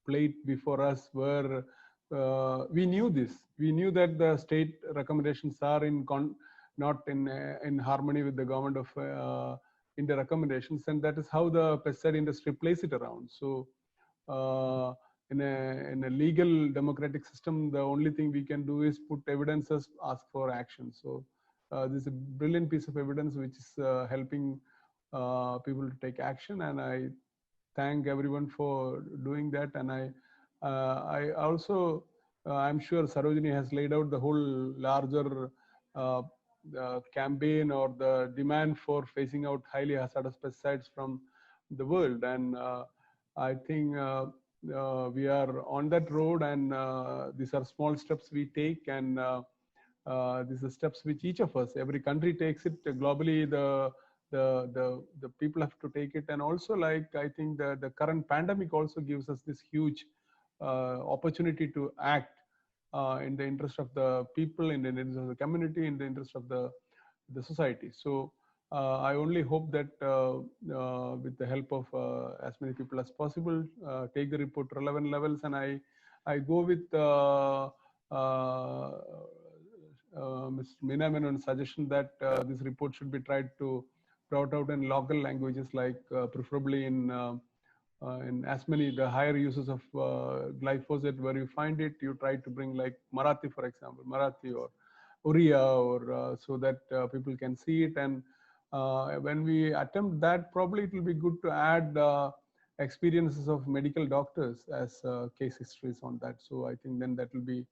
plate before us, where we knew this. We knew that the state recommendations are not in harmony with the government of India recommendations, and that is how the pesticide industry plays it around. So in a legal democratic system, the only thing we can do is put evidences, ask for action. So this is a brilliant piece of evidence which is helping people to take action, and I thank everyone for doing that. And I also, I'm sure Sarojeni has laid out the whole larger campaign or the demand for phasing out highly hazardous pesticides from the world. And I think we are on that road, and these are small steps we take, and these are steps which each of us, every country takes it. Globally, the people have to take it, and also, like, I think the current pandemic also gives us this huge opportunity to act in the interest of the people, in the interest of the community, in the interest of the society. So I only hope that with the help of as many people as possible, take the report to relevant levels, and I go with Ms. Meena Menon's suggestion that this report should be tried to brought out in local languages, like preferably in as many the higher uses of glyphosate where you find it, you try to bring, like Marathi, for example, Marathi or Oriya, or so that people can see it. And when we attempt that, probably it will be good to add experiences of medical doctors as case histories on that. So I think then that will be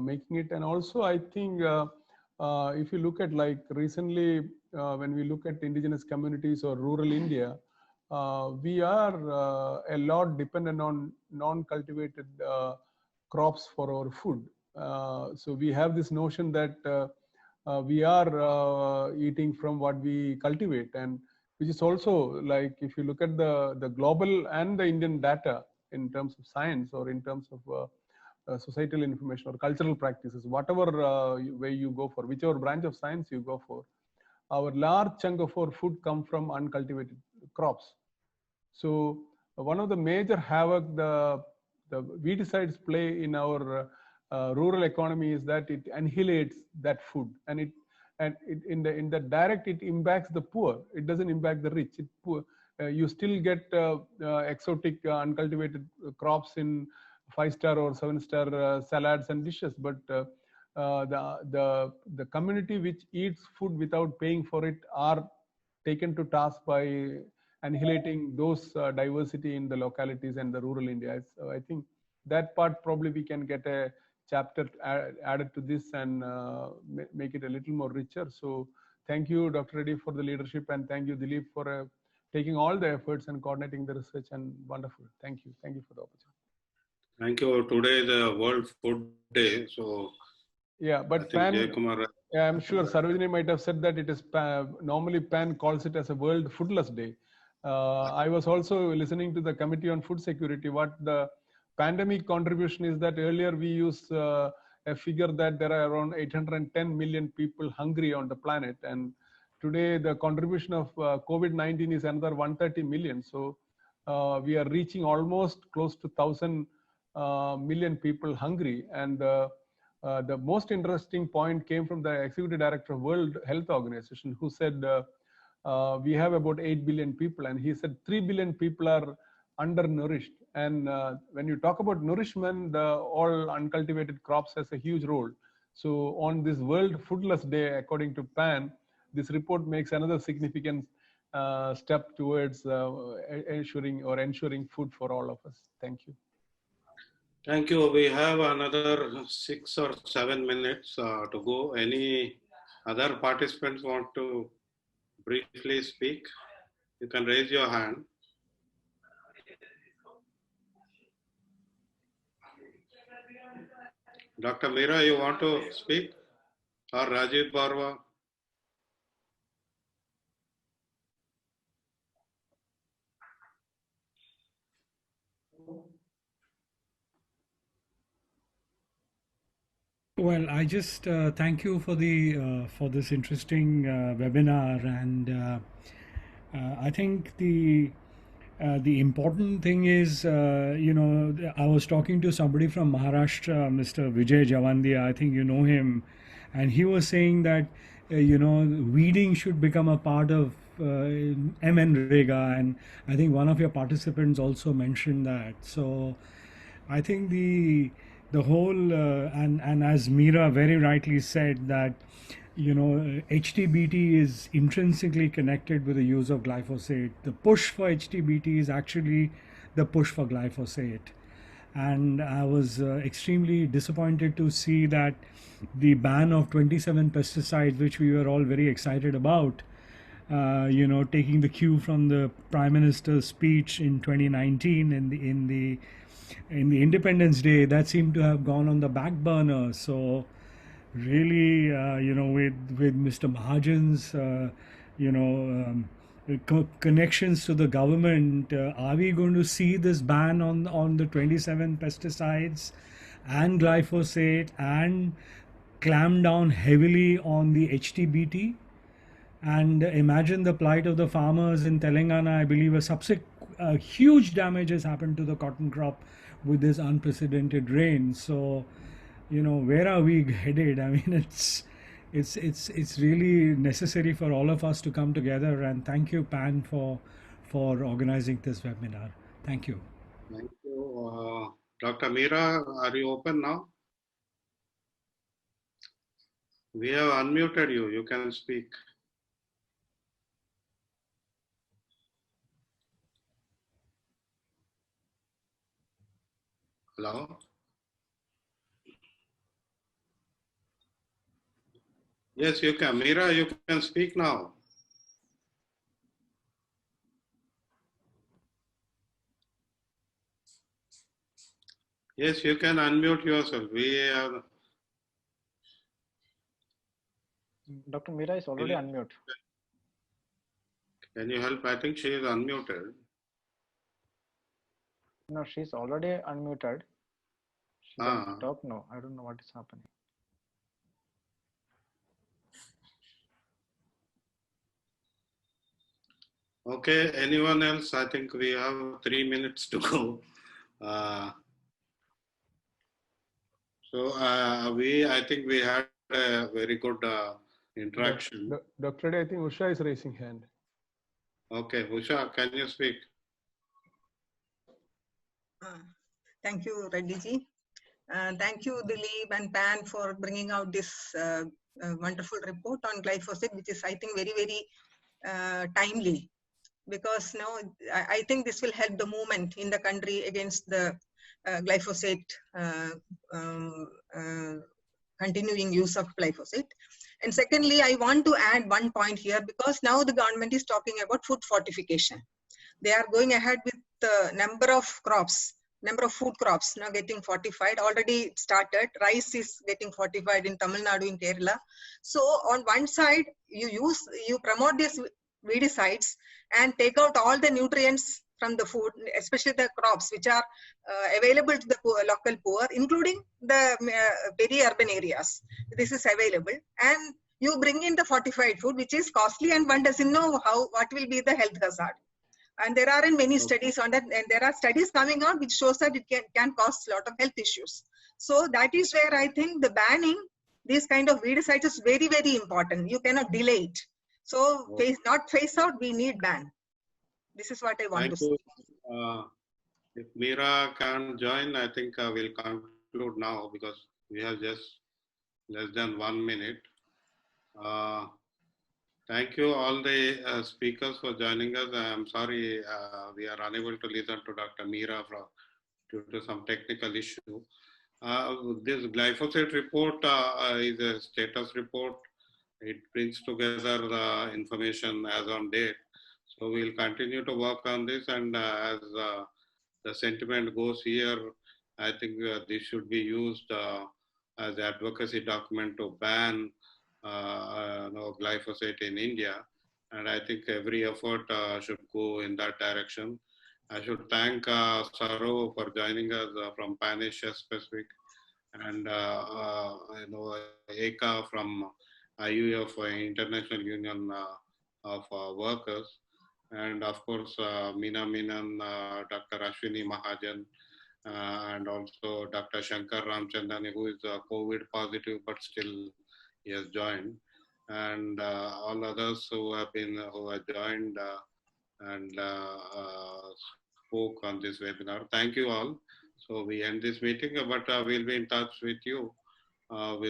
making it. And also, I think if you look at, like, recently when we look at indigenous communities or rural India, we are a lot dependent on non-cultivated crops for our food. So we have this notion that we are eating from what we cultivate, and which is also, like, if you look at the global and the Indian data in terms of science, or in terms of societal information or cultural practices, whatever way you go for, whichever branch of science you go for, our large chunk of our food come from uncultivated crops. So one of the major havoc the weedicides play in our rural economy is that it annihilates that food, and in the direct, it impacts the poor. It doesn't impact the rich. You still get exotic uncultivated crops in 5-star or 7-star salads and dishes, but the community which eats food without paying for it are taken to task by annihilating those diversity in the localities and the rural India. So I think that part probably we can get a chapter added to this and make it a little more richer. So thank you, Dr. Reddy, for the leadership, and thank you, Dilip, for taking all the efforts and coordinating the research, and wonderful. Thank you. Thank you for the opportunity. Thank you. Today is the World Food Day, so yeah, but yeah, I'm sure Sarojeni might have said that it is normally PAN calls it as a World Foodless Day. I was also listening to the Committee on Food Security. What the pandemic contribution is that earlier we used a figure that there are around 810 million people hungry on the planet, and today the contribution of COVID-19 is another 130 million. So we are reaching almost close to 1,000 million people hungry. And the most interesting point came from the Executive Director of World Health Organization, who said we have about 8 billion people, and he said 3 billion people are undernourished. And when you talk about nourishment, all uncultivated crops has a huge role. So on this World Foodless Day, according to PAN, this report makes another significant step towards ensuring food for all of us. Thank you. Thank you. We have another 6 or 7 minutes to go. Any other participants want to briefly speak? You can raise your hand. Dr. Meera, you want to speak? Or Rajiv Barwa? Well, I just thank you for this interesting webinar, and I think the important thing is, I was talking to somebody from Maharashtra, Mr. Vijay Jawandia. I think you know him, and he was saying that weeding should become a part of MNREGA, and I think one of your participants also mentioned that. So I think the whole and as Meera very rightly said, that HTBT is intrinsically connected with the use of glyphosate. The push for HTBT is actually the push for glyphosate, and I was extremely disappointed to see that the ban of 27 pesticides, which we were all very excited about, taking the cue from the Prime Minister's speech in 2019 in the Independence Day, that seemed to have gone on the back burner. So really, with Mr. Mahajan's, connections to the government, are we going to see this ban on the 27 pesticides and glyphosate and clamp down heavily on the HTBT? And imagine the plight of the farmers in Telangana. I believe huge damage has happened to the cotton crop with this unprecedented rain. So, where are we headed? I mean, it's really necessary for all of us to come together. And thank you, Pan, for organizing this webinar. Thank you. Thank you. Dr. Meera, are you open now? We have unmuted you. You can speak. Hello? Yes, you can. Meera, you can speak now. Yes, you can unmute yourself. We have... Dr. Meera is already unmuted. Can you help? I think she is unmuted. No, she's already unmuted. She can talk now. I don't know what is happening. Okay, anyone else? I think we have 3 minutes to go. I think we had a very good interaction. Dr. Reddy, I think Usha is raising hand. Okay, Usha, can you speak? Thank you, Reddy ji. Thank you, Dilip and Pan, for bringing out this wonderful report on glyphosate, which is, I think, very, very timely. Because now I think this will help the movement in the country against the glyphosate, continuing use of glyphosate. And secondly, I want to add one point here, because now the government is talking about food fortification. They are going ahead with the number of food crops now getting fortified. Already started. Rice is getting fortified in Tamil Nadu, in Kerala. So on one side, you promote these weedicides and take out all the nutrients from the food, especially the crops which are available to the local poor, including the peri-urban areas. This is available, and you bring in the fortified food, which is costly, and one doesn't know what will be the health hazard. And there aren't many studies on that, and there are studies coming out which shows that it can cause a lot of health issues. So that is where I think the banning these kind of weedicides is very, very important. You cannot delay it. So not phase out, we need ban. This is what I want to say. If Meera can join, I think we'll conclude now, because we have just less than 1 minute. Thank you all the speakers for joining us. I'm sorry we are unable to listen to Dr. Meera due to some technical issue. This glyphosate report is a status report. It brings together the information as on date. So we'll continue to work on this, and as the sentiment goes here, I think this should be used as advocacy document to ban glyphosate in India. And I think every effort should go in that direction. I should thank Saro for joining us from Pan Asia Pacific, and Eka from IUF, International Union of Workers, and of course Meena Menon, Dr. Ashwini Mahajan, and also Dr. Shankar Ramchandani, who is COVID positive but still he has joined, and all others who have joined and spoke on this webinar. Thank you all. So we end this meeting, but we'll be in touch with you. Of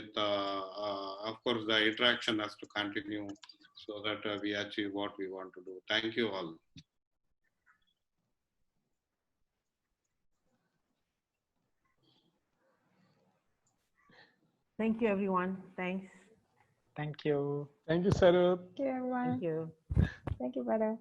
course, the interaction has to continue so that we achieve what we want to do. Thank you all. Thank you, everyone. Thanks. Thank you. Thank you, Sarah. Thank you, everyone. Thank you. Thank you, brother.